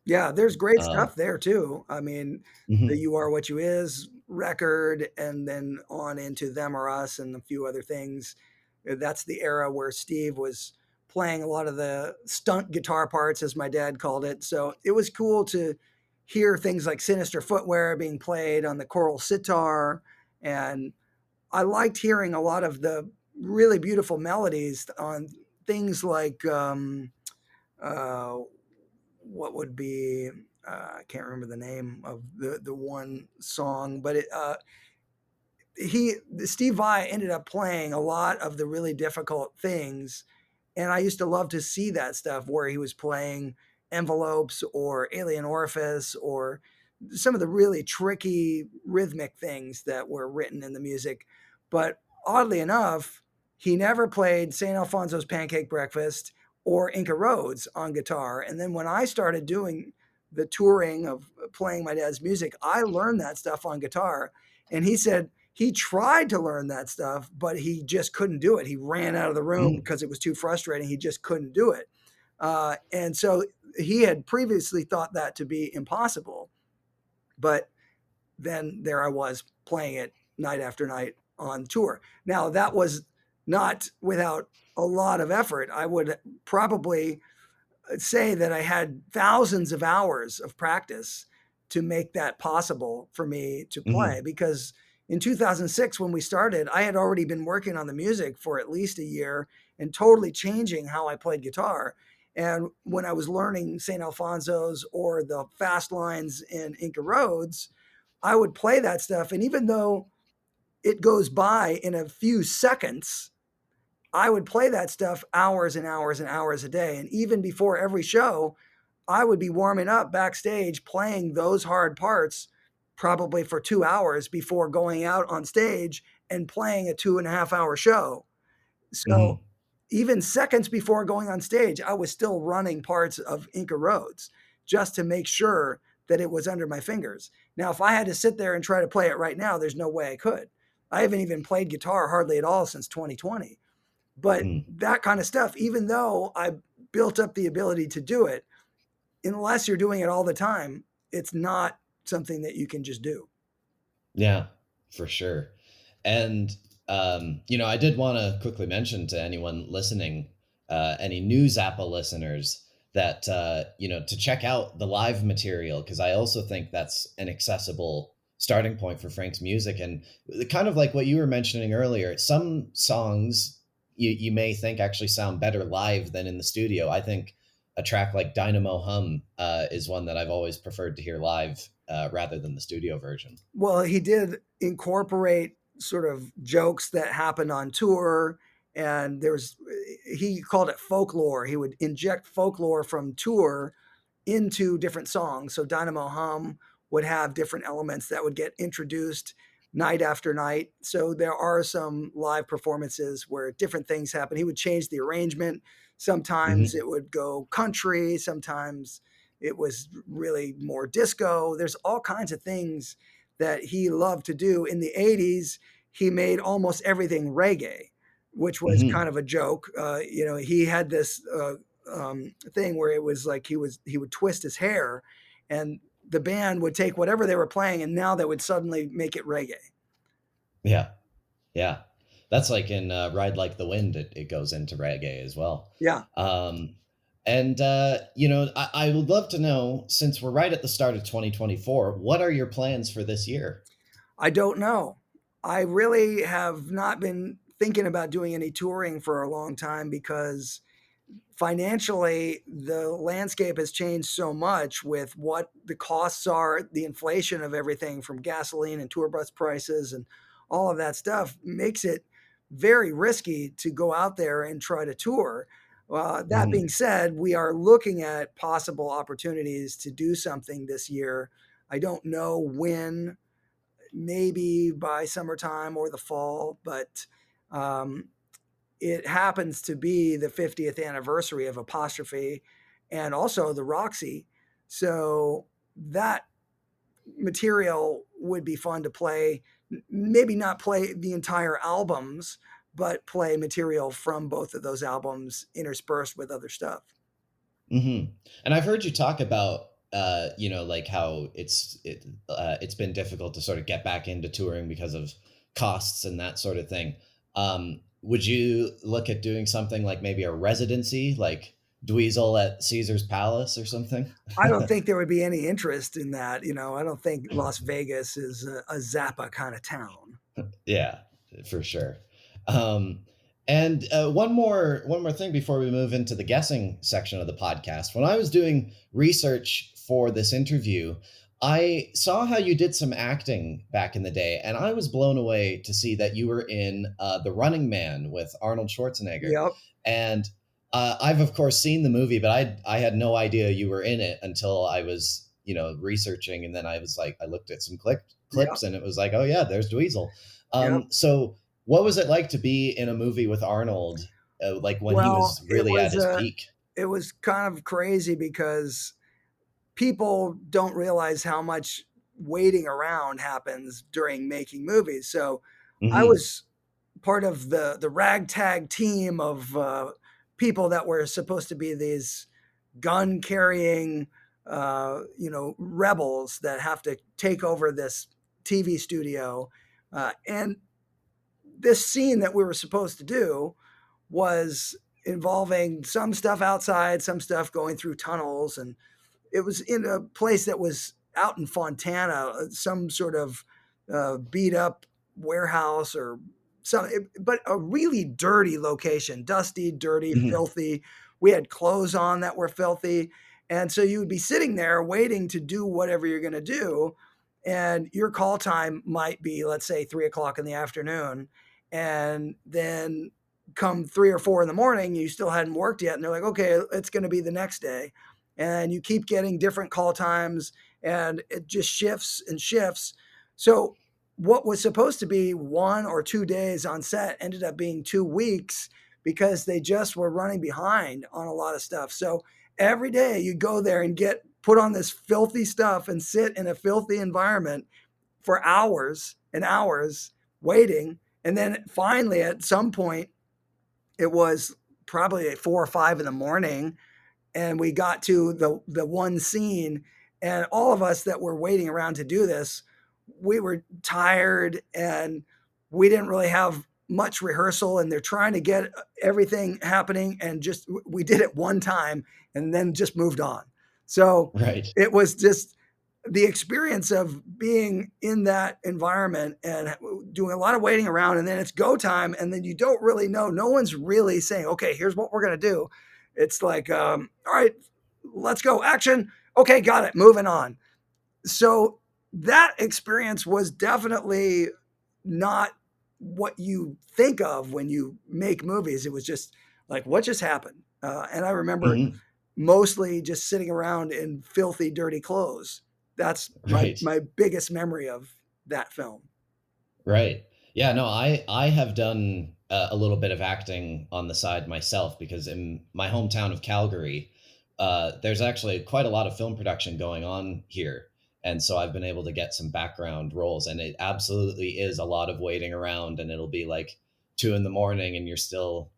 Yeah, there's great Um, stuff there too. I mean, the mhm. You Are What You Is record, and then on into Them or Us and a few other things. That's the era where Steve was playing a lot of the stunt guitar parts, as my dad called it. So it was cool to hear things like Sinister Footwear being played on the choral sitar. And I liked hearing a lot of the really beautiful melodies on things like uh, what would be I can't remember the name of the one song, but he Steve Vai ended up playing a lot of the really difficult things, and I used to love to see that stuff where he was playing Envelopes or Alien Orifice or some of the really tricky rhythmic things that were written in the music. But oddly enough, he never played St. Alfonso's Pancake Breakfast or Inca Roads on guitar. And then when I started doing the touring of playing my dad's music, I learned that stuff on guitar. And he said he tried to learn that stuff, but he just couldn't do it. He ran out of the room Mhm. because it was too frustrating. He just couldn't do it. And so he had previously thought that to be impossible. But then there I was playing it night after night on tour. Now, that was not without a lot of effort. I would probably say that I had thousands of hours of practice to make that possible for me to play Mhm. because in 2006 when we started I had already been working on the music for at least a year and totally changing how I played guitar. And when I was learning St. Alfonso's or the fast lines in Inca Roads, I would play that stuff, and even though it goes by in a few seconds, I would play that stuff hours and hours and hours a day. And even before every show, I would be warming up backstage playing those hard parts probably for 2 hours before going out on stage and playing a 2.5 hour show. So Hmm. even seconds before going on stage, I was still running parts of Inca Roads just to make sure that it was under my fingers. Now, if I had to sit there and try to play it right now, there's no way I could. I haven't even played guitar hardly at all since 2020. But Mm. that kind of stuff, even though I built up the ability to do it, unless you're doing it all the time, it's not something that you can just do. Yeah, for sure. And I did want to quickly mention to anyone listening, any new Zappa listeners, that to check out the live material, because I also think that's an accessible starting point for Frank's music. And kind of like what you were mentioning earlier, some songs you may think actually sound better live than in the studio. I think a track like Dynamo Hum is one that I've always preferred to hear live rather than the studio version. Well, he did incorporate sort of jokes that happened on tour, and he called it folklore. He would inject folklore from tour into different songs. So Dynamo Hum would have different elements that would get introduced night after night. So there are some live performances where different things happen. He would change the arrangement. Sometimes Hmm. it would go country, sometimes it was really more disco. There's all kinds of things that he loved to do. In the 80s, he made almost everything reggae, which was kind Hmm. of a joke. He had this thing where it was like he would twist his hair, and the band would take whatever they were playing, and now they would suddenly make it reggae. Yeah, yeah. That's like in Ride Like the Wind, it goes into reggae as well. Yeah, Um, and, I would love to know, since we're right at the start of 2024, what are your plans for this year? I don't know. I really have not been thinking about doing any touring for a long time because financially, the landscape has changed so much with what the costs are, the inflation of everything from gasoline and tour bus prices and all of that stuff makes it very risky to go out there and try to tour. That being Mhm, said, we are looking at possible opportunities to do something this year. I don't know when, maybe by summertime or the fall, but um, it happens to be the 50th anniversary of Apostrophe and also the Roxy. So that material would be fun to play. Maybe not play the entire albums, but play material from both of those albums interspersed with other stuff. mhm. And I've heard you talk about, like how it's been difficult to sort of get back into touring because of costs and that sort of thing. Would you look at doing something like maybe a residency, like Dweezil at Caesar's Palace or something? I don't think there would be any interest in that. I don't think Las Vegas is a Zappa kind of town. Yeah, for sure. Um, and one more thing before we move into the guessing section of the podcast. When I was doing research for this interview, I saw how you did some acting back in the day, and I was blown away to see that you were in The Running Man with Arnold Schwarzenegger. Yep. And I've of course seen the movie, but I had no idea you were in it until I was researching, and then I was like, I looked at some clips, Yep. and it was like, oh yeah, there's Dweezil. Yep. So what was it like to be in a movie with Arnold, like when he Well, was really at his peak? it was kind of crazy because people don't realize how much waiting around happens during making movies. So I Hmm. was part of the ragtag team of people that were supposed to be these gun carrying, rebels that have to take over this TV studio. And this scene that we were supposed to do was involving some stuff outside, some stuff going through tunnels, and it was in a place that was out in Fontana, some sort of beat up warehouse or something, but a really dirty location, dusty, dirty, Hmm. filthy. We had clothes on that were filthy. And so you would be sitting there waiting to do whatever you're going to do. And your call time might be, let's say, 3 o'clock in the afternoon. And then come 3 or 4 in the morning, you still hadn't worked yet. And they're like, okay, it's going to be the next day, and you keep getting different call times, and it just shifts and shifts. So what was supposed to be 1 or 2 days on set ended up being 2 weeks because they just were running behind on a lot of stuff. So every day you go there and get put on this filthy stuff and sit in a filthy environment for hours and hours waiting. And then finally, at some point, it was probably at 4 or 5 in the morning, and we got to the one scene, and all of us that were waiting around to do this, we were tired and we didn't really have much rehearsal, and they're trying to get everything happening, and just we did it one time and then just moved on. So Right. it was just the experience of being in that environment and doing a lot of waiting around, and then it's go time, and then you don't really know. No one's really saying, okay, here's what we're going to do. It's like, all right, let's go, action. Okay, got it, moving on. So that experience was definitely not what you think of when you make movies. It was just like, what just happened? And I remember mostly just sitting around in filthy, dirty clothes. That's my biggest memory of that film. Right. Yeah, no, I have done a little bit of acting on the side myself, because in my hometown of Calgary, there's actually quite a lot of film production going on here. And so I've been able to get some background roles, and it absolutely is a lot of waiting around, and it'll be like 2 a.m. and you're still,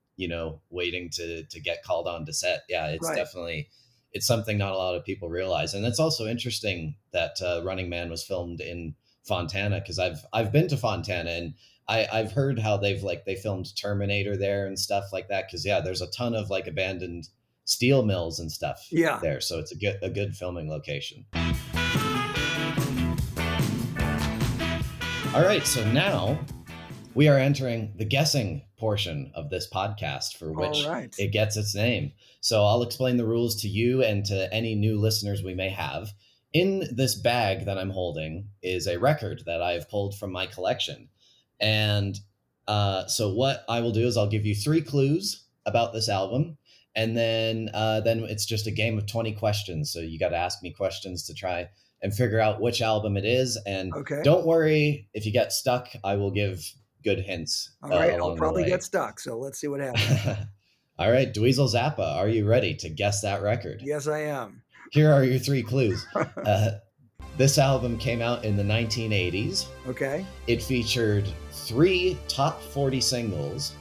waiting to get called on to set. Yeah, it's Right. definitely, it's something not a lot of people realize. And it's also interesting that Running Man was filmed in Fontana, because I've been to Fontana, and I've heard how they filmed Terminator there and stuff like that. Because yeah, there's a ton of like abandoned steel mills and stuff there, so it's a good filming location. All right, so now we are entering the guessing portion of this podcast, for which it gets its name. So I'll explain the rules to you and to any new listeners we may have. In this bag that I'm holding is a record that I have pulled from my collection. And so what I will do is I'll give you 3 clues about this album. And then it's just a game of 20 questions. So you got to ask me questions to try and figure out which album it is. And don't worry, if you get stuck, I will give good hints. All right, I'll probably get stuck. So let's see what happens. All right, Dweezil Zappa, are you ready to guess that record? Yes, I am. Here are your 3 clues. This album came out in the 1980s. Okay. It featured 3 top 40 singles,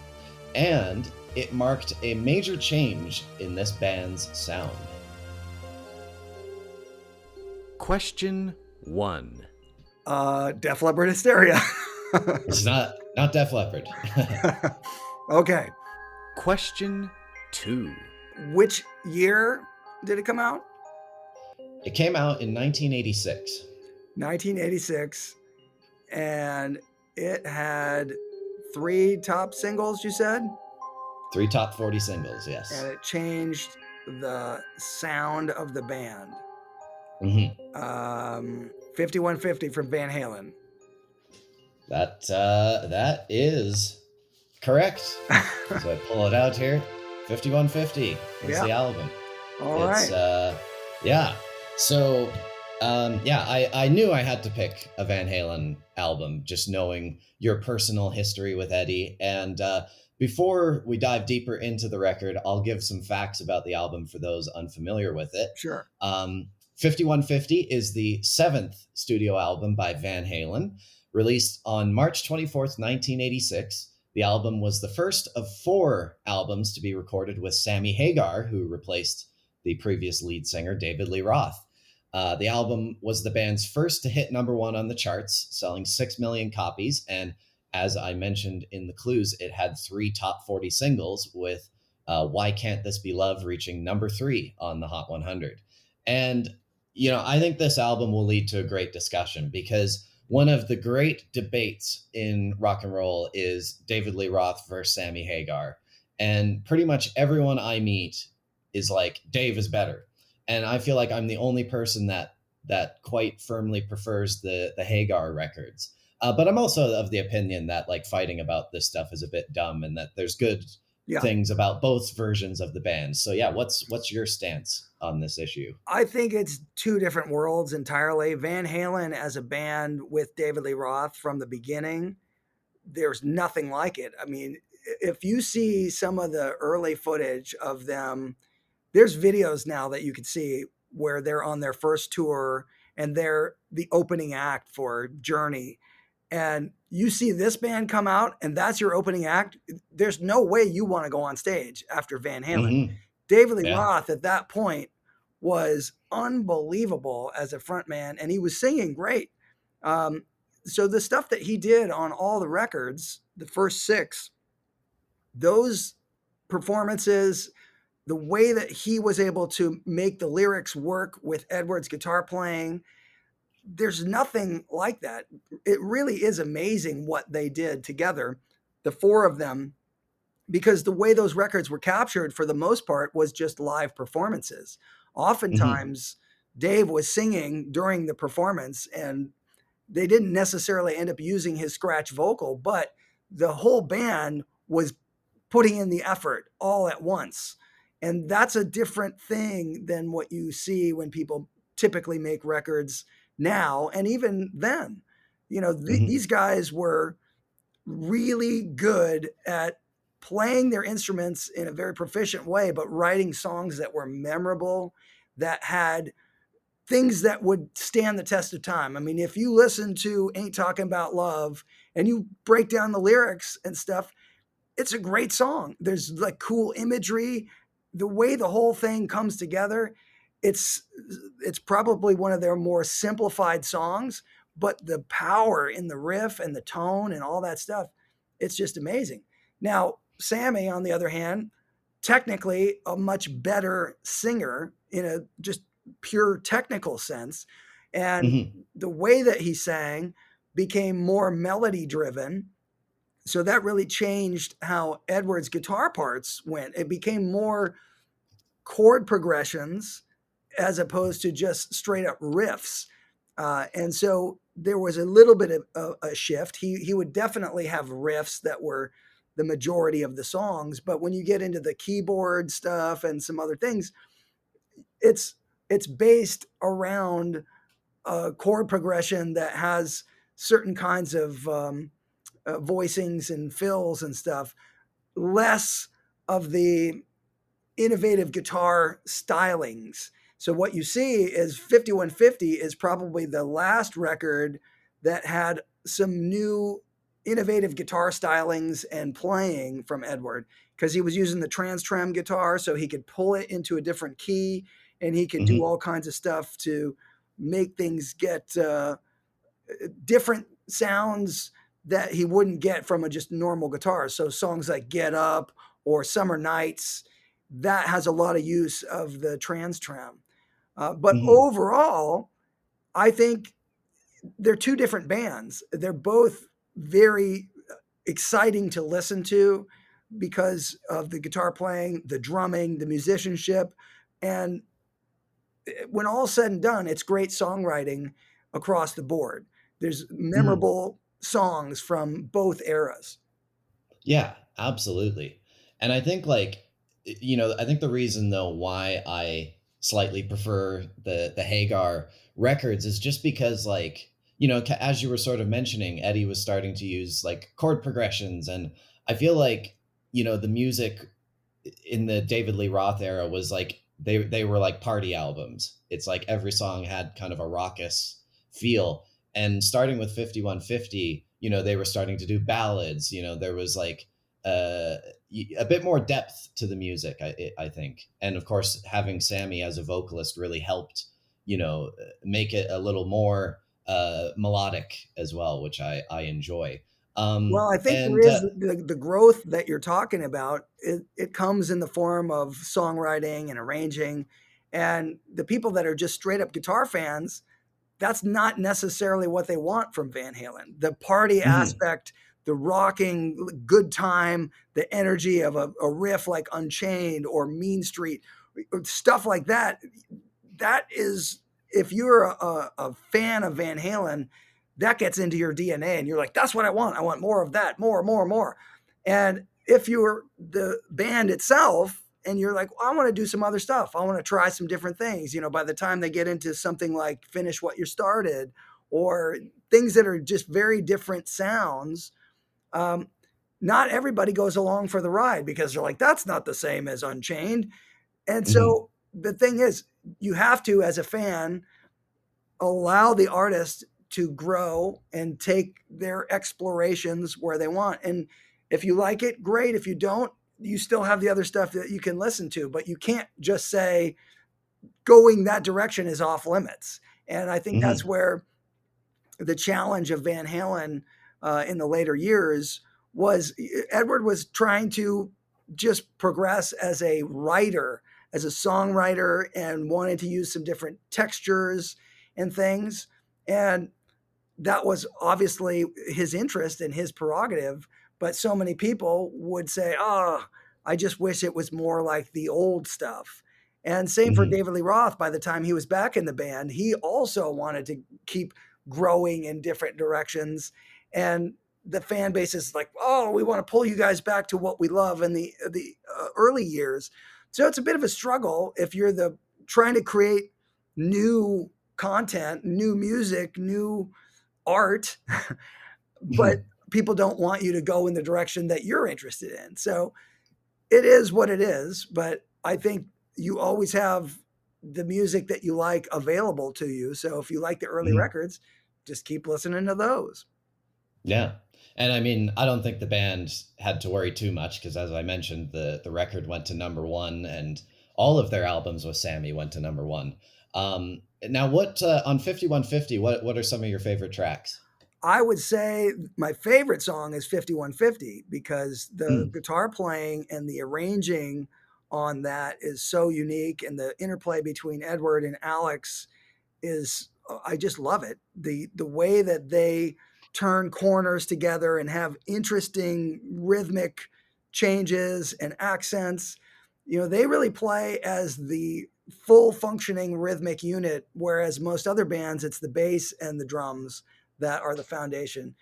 and it marked a major change in this band's sound. Question 1. Def Leppard Hysteria. It's not Def Leppard. Okay. Question 2. Which year did it come out? It came out in 1986. 1986. And it had 3 top singles, you said? 3 top 40 singles, yes. And it changed the sound of the band. 5150 from Van Halen. That is correct. So I pull it out here. 5150 is the album. All right. Yeah. So, I knew I had to pick a Van Halen album, just knowing your personal history with Eddie. And before we dive deeper into the record, I'll give some facts about the album for those unfamiliar with it. Sure. 5150 is the 7th studio album by Van Halen, released on March 24th, 1986. The album was the first of 4 albums to be recorded with Sammy Hagar, who replaced the previous lead singer, David Lee Roth. The album was the band's first to hit #1 on the charts, selling 6 million copies. And as I mentioned in the clues, it had 3 top 40 singles, with Why Can't This Be Love reaching #3 on the Hot 100. And, I think this album will lead to a great discussion, because one of the great debates in rock and roll is David Lee Roth versus Sammy Hagar. And pretty much everyone I meet is like, Dave is better. And I feel like I'm the only person that quite firmly prefers the Hagar records. But I'm also of the opinion that like fighting about this stuff is a bit dumb, and that there's good Yeah. things about both versions of the band. So yeah, what's your stance on this issue? I think it's two different worlds entirely. Van Halen as a band with David Lee Roth from the beginning, there's nothing like it. I mean, if you see some of the early footage of them, there's videos now that you can see where they're on their first tour and they're the opening act for Journey. And you see this band come out and that's your opening act. There's no way you want to go on stage after Van Halen. Hmm. David Lee Yeah. Roth at that point was unbelievable as a frontman, and he was singing great. Um, so the stuff that he did on all the records, the first six, those performances, the way that he was able to make the lyrics work with Edward's guitar playing, there's nothing like that. It really is amazing what they did together, the four of them, because the way those records were captured for the most part was just live performances. Hmm. Oftentimes, Dave was singing during the performance, and they didn't necessarily end up using his scratch vocal, but the whole band was putting in the effort all at once. And that's a different thing than what you see when people typically make records now. And even then, Hmm. these guys were really good at playing their instruments in a very proficient way, but writing songs that were memorable, that had things that would stand the test of time. I mean, if you listen to Ain't Talking About Love and you break down the lyrics and stuff, it's a great song. There's like cool imagery, the way the whole thing comes together. It's it's probably one of their more simplified songs, but the power in the riff and the tone and all that stuff, it's just amazing. Now, Sammy, on the other hand, technically a much better singer in a just pure technical sense. And Hmm. the way that he sang became more melody driven, so that really changed how Edward's guitar parts went. It became more chord progressions as opposed to just straight up riffs. And so there was a little bit of a shift. He would definitely have riffs that were the majority of the songs, but when you get into the keyboard stuff and some other things, it's it's based around a chord progression that has certain kinds of voicings and fills and stuff, less of the innovative guitar stylings. So what you see is 5150 is probably the last record that had some new innovative guitar stylings and playing from Edward, because he was using the trans trem guitar so he could pull it into a different key and he could do Hmm. all kinds of stuff to make things get different sounds that he wouldn't get from a just normal guitar. So songs like Get Up or Summer Nights, that has a lot of use of the trans trem. But Hmm. overall, I think they're two different bands. They're both very exciting to listen to because of the guitar playing, the drumming, the musicianship. And when all said and done, it's great songwriting across the board. There's Hmm. memorable songs from both eras. Yeah, absolutely. And I think I think the reason though why I slightly prefer the Hagar records is just because as you were sort of mentioning, Eddie was starting to use like chord progressions, and I feel like the music in the David Lee Roth era was like they were like party albums. It's like every song had kind of a raucous feel. And starting with 5150, they were starting to do ballads. There was like uh, a bit more depth to the music, I think. And of course, having Sammy as a vocalist really helped, make it a little more melodic as well, which I enjoy. Well, I think there And is the growth that you're talking about. It comes in the form of songwriting and arranging. And the people that are just straight up guitar fans, that's not necessarily what they want from Van Halen. The party mhm, aspect, the rocking good time, the energy of a riff like Unchained or Mean Street, stuff like that. That is, if you're a fan of Van Halen, that gets into your DNA and you're like, that's what I want. I want more of that, more, more, more. And if you're the band itself and you're like, well, I want to do some other stuff, I want to try some different things, by the time they get into something like Finish What You Started or things that are just very different sounds, um, not everybody goes along for the ride because they're like, that's not the same as Unchained. And Hmm. so the thing is, you have to, as a fan, allow the artist to grow and take their explorations where they want. And if you like it, great. If you don't, you still have the other stuff that you can listen to, but you can't just say going that direction is off limits. And I think that's Hmm. where the challenge of Van Halen in the later years was. Edward was trying to just progress as a writer, as a songwriter, and wanted to use some different textures and things. And that was obviously his interest and his prerogative. But so many people would say, oh, I just wish it was more like the old stuff. And same for Hmm. David Lee Roth. By the time he was back in the band, he also wanted to keep growing in different directions. And the fan base is like, oh, we want to pull you guys back to what we love in the early years. So it's a bit of a struggle if you're the trying to create new content, new music, new art, but Hmm. people don't want you to go in the direction that you're interested in. So it is what it is. But I think you always have the music that you like available to you. So if you like the early Hmm. records, just keep listening to those. Yeah. And I mean, I don't think the band had to worry too much because, as I mentioned, the record went to number one, and all of their albums with Sammy went to number one. Now, what on 5150? What are some of your favorite tracks? I would say my favorite song is 5150 because the Mm. guitar playing and the arranging on that is so unique, and the interplay between Edward and Alex is, I just love it. The way that they turn corners together and have interesting rhythmic changes and accents. They really play as the full functioning rhythmic unit, whereas most other bands, it's the bass and the drums that are the foundation.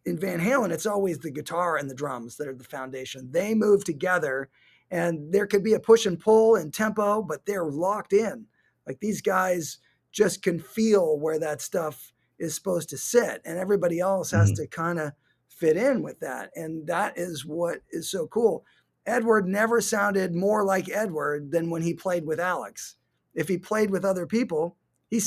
In Van Halen, it's always the guitar and the drums that are the foundation. They move together, and there could be a push and pull in tempo, but they're locked in. Like these guys just can feel where that stuff is supposed to sit, and everybody else has Hmm. to kind of fit in with that. And that is what is so cool. Edward never sounded more like Edward than when he played with Alex. If he played with other people, he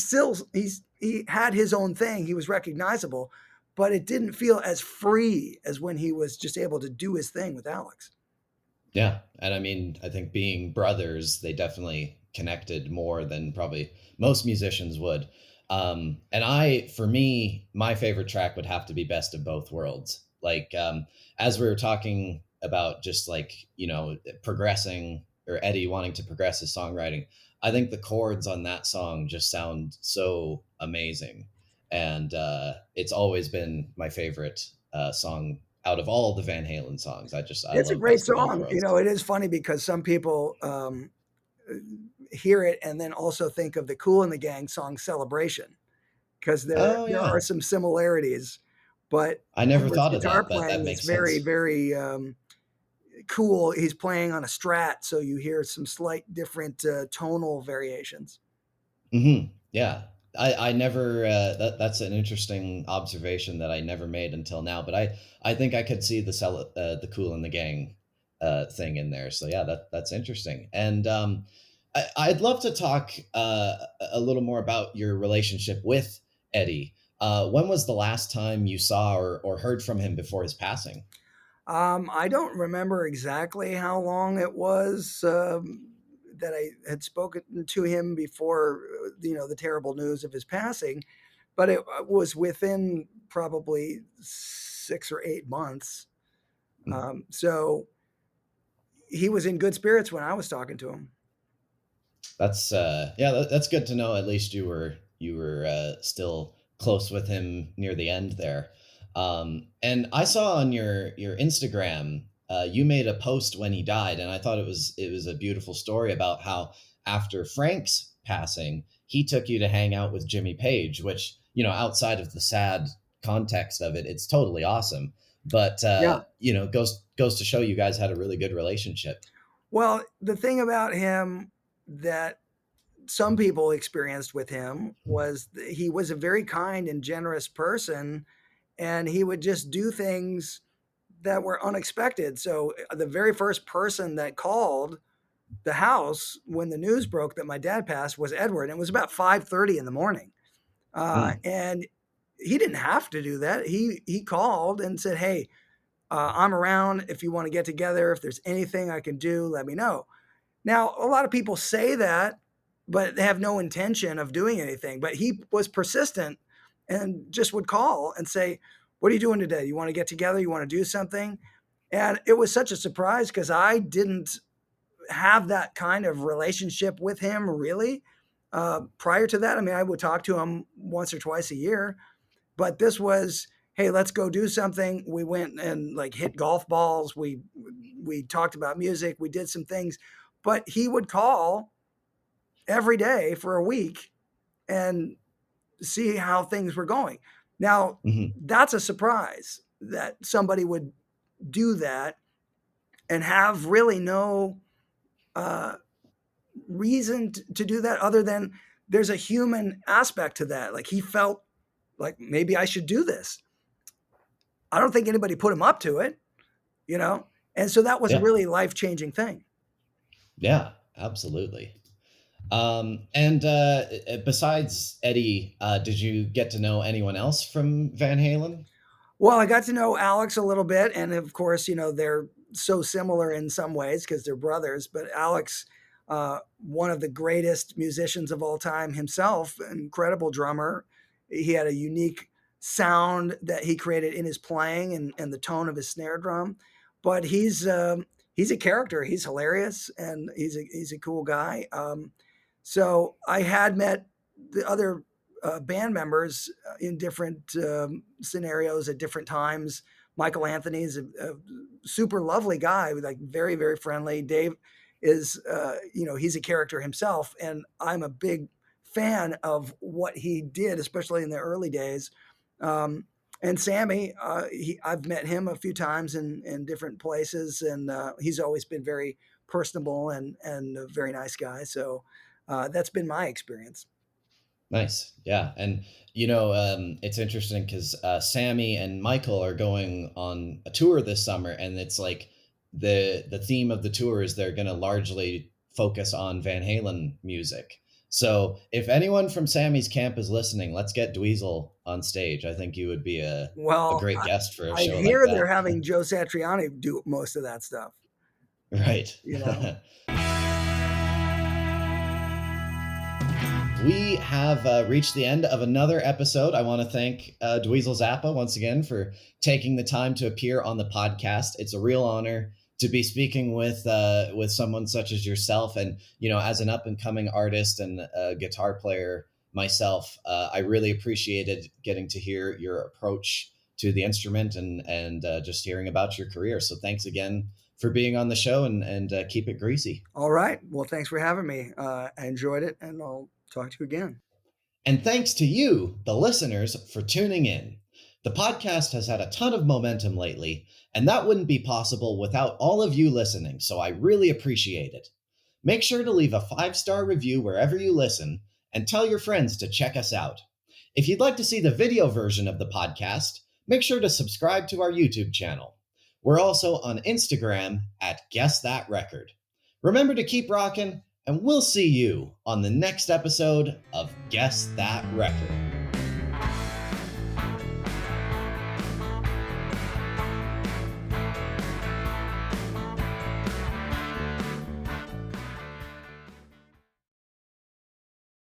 had his own thing. He was recognizable, but it didn't feel as free as when he was just able to do his thing with Alex. Yeah. And I mean, I think being brothers, they definitely connected more than probably most musicians would. And for me, my favorite track would have to be Best of Both Worlds. Like, as we were talking about just like, progressing or Eddie wanting to progress his songwriting, I think the chords on that song just sound so amazing. And it's always been my favorite song out of all the Van Halen songs. I It's a love great Best of Both song. Worlds. It is funny because some people hear it and then also think of the Cool and the Gang song Celebration because there Oh there are yeah. some similarities, but I never Edward's thought of guitar that, but playing that is makes very, sense. very cool. He's playing on a Strat, so you hear some slight different tonal variations. Yeah. I never that's an interesting observation that I never made until now, but I think I could see the Cool and the Gang thing in there. So yeah, that's interesting. And I'd love to talk a little more about your relationship with Eddie. When was the last time you saw or heard from him before his passing? I don't remember exactly how long it was that I had spoken to him before, the terrible news of his passing, but it was within probably 6 or 8 months. So he was in good spirits when I was talking to him. That's yeah, that's good to know. At least you were still close with him near the end there. And I saw on your Instagram, you made a post when he died, and I thought it was a beautiful story about how after Frank's passing, he took you to hang out with Jimmy Page, which outside of the sad context of it, it's totally awesome. But Yeah. goes to show you guys had a really good relationship. Well, the thing about him that some people experienced with him was he was a very kind and generous person, and he would just do things that were unexpected. So the very first person that called the house when the news broke that my dad passed was Edward. And it was about 5:30 in the morning. Mm. And he didn't have to do that. He called and said, "Hey, I'm around if you want to get together. If there's anything I can do, let me know." Now, a lot of people say that, but they have no intention of doing anything. But he was persistent and just would call and say, "What are you doing today? You want to get together? You want to do something?" And it was such a surprise because I didn't have that kind of relationship with him really. Prior to that, I mean, I would talk to him once or twice a year, but this was, hey, let's go do something. We went and like hit golf balls. We talked about music. We did some things, but he would call every day for a week and see how things were going. Now, Mm-hmm. that's a surprise that somebody would do that and have really no uh, reason to do that other than there's a human aspect to that. Like he felt like maybe I should do this. I don't think anybody put him up to it, you know? And so that was a Yeah. really life-changing thing. Yeah, absolutely. And besides Eddie, did you get to know anyone else from Van Halen? Well, I got to know Alex a little bit. And of course, they're so similar in some ways because they're brothers. But Alex, one of the greatest musicians of all time himself, incredible drummer. He had a unique sound that he created in his playing and the tone of his snare drum. But he's a character. He's hilarious and he's a cool guy. So I had met the other band members in different scenarios at different times. Michael Anthony is a super lovely guy, like very, very friendly. Dave is, he's a character himself, and I'm a big fan of what he did, especially in the early days. And Sammy, I've met him a few times in different places, and he's always been very personable and a very nice guy. So that's been my experience. Nice. Yeah. And, it's interesting because Sammy and Michael are going on a tour this summer, and it's like the theme of the tour is they're going to largely focus on Van Halen music. So if anyone from Sammy's camp is listening, let's get Dweezil on stage. I think you would be a Well, great guest for a I show like hear they're that. having Joe Satriani do most of that stuff, Right. you know? We have reached the end of another episode. I want to thank Dweezil Zappa once again for taking the time to appear on the podcast. It's a real honor to be speaking with someone such as yourself. And, as an up and coming artist and a guitar player myself, I really appreciated getting to hear your approach to the instrument and just hearing about your career. So thanks again for being on the show and keep it greasy. All right. Well, thanks for having me. I enjoyed it, and I'll talk to you again. And thanks to you, the listeners, for tuning in. The podcast has had a ton of momentum lately, and that wouldn't be possible without all of you listening, so I really appreciate it. Make sure to leave a 5-star review wherever you listen, and tell your friends to check us out. If you'd like to see the video version of the podcast, make sure to subscribe to our YouTube channel. We're also on Instagram at Guess That Record. Remember to keep rocking, and we'll see you on the next episode of Guess That Record.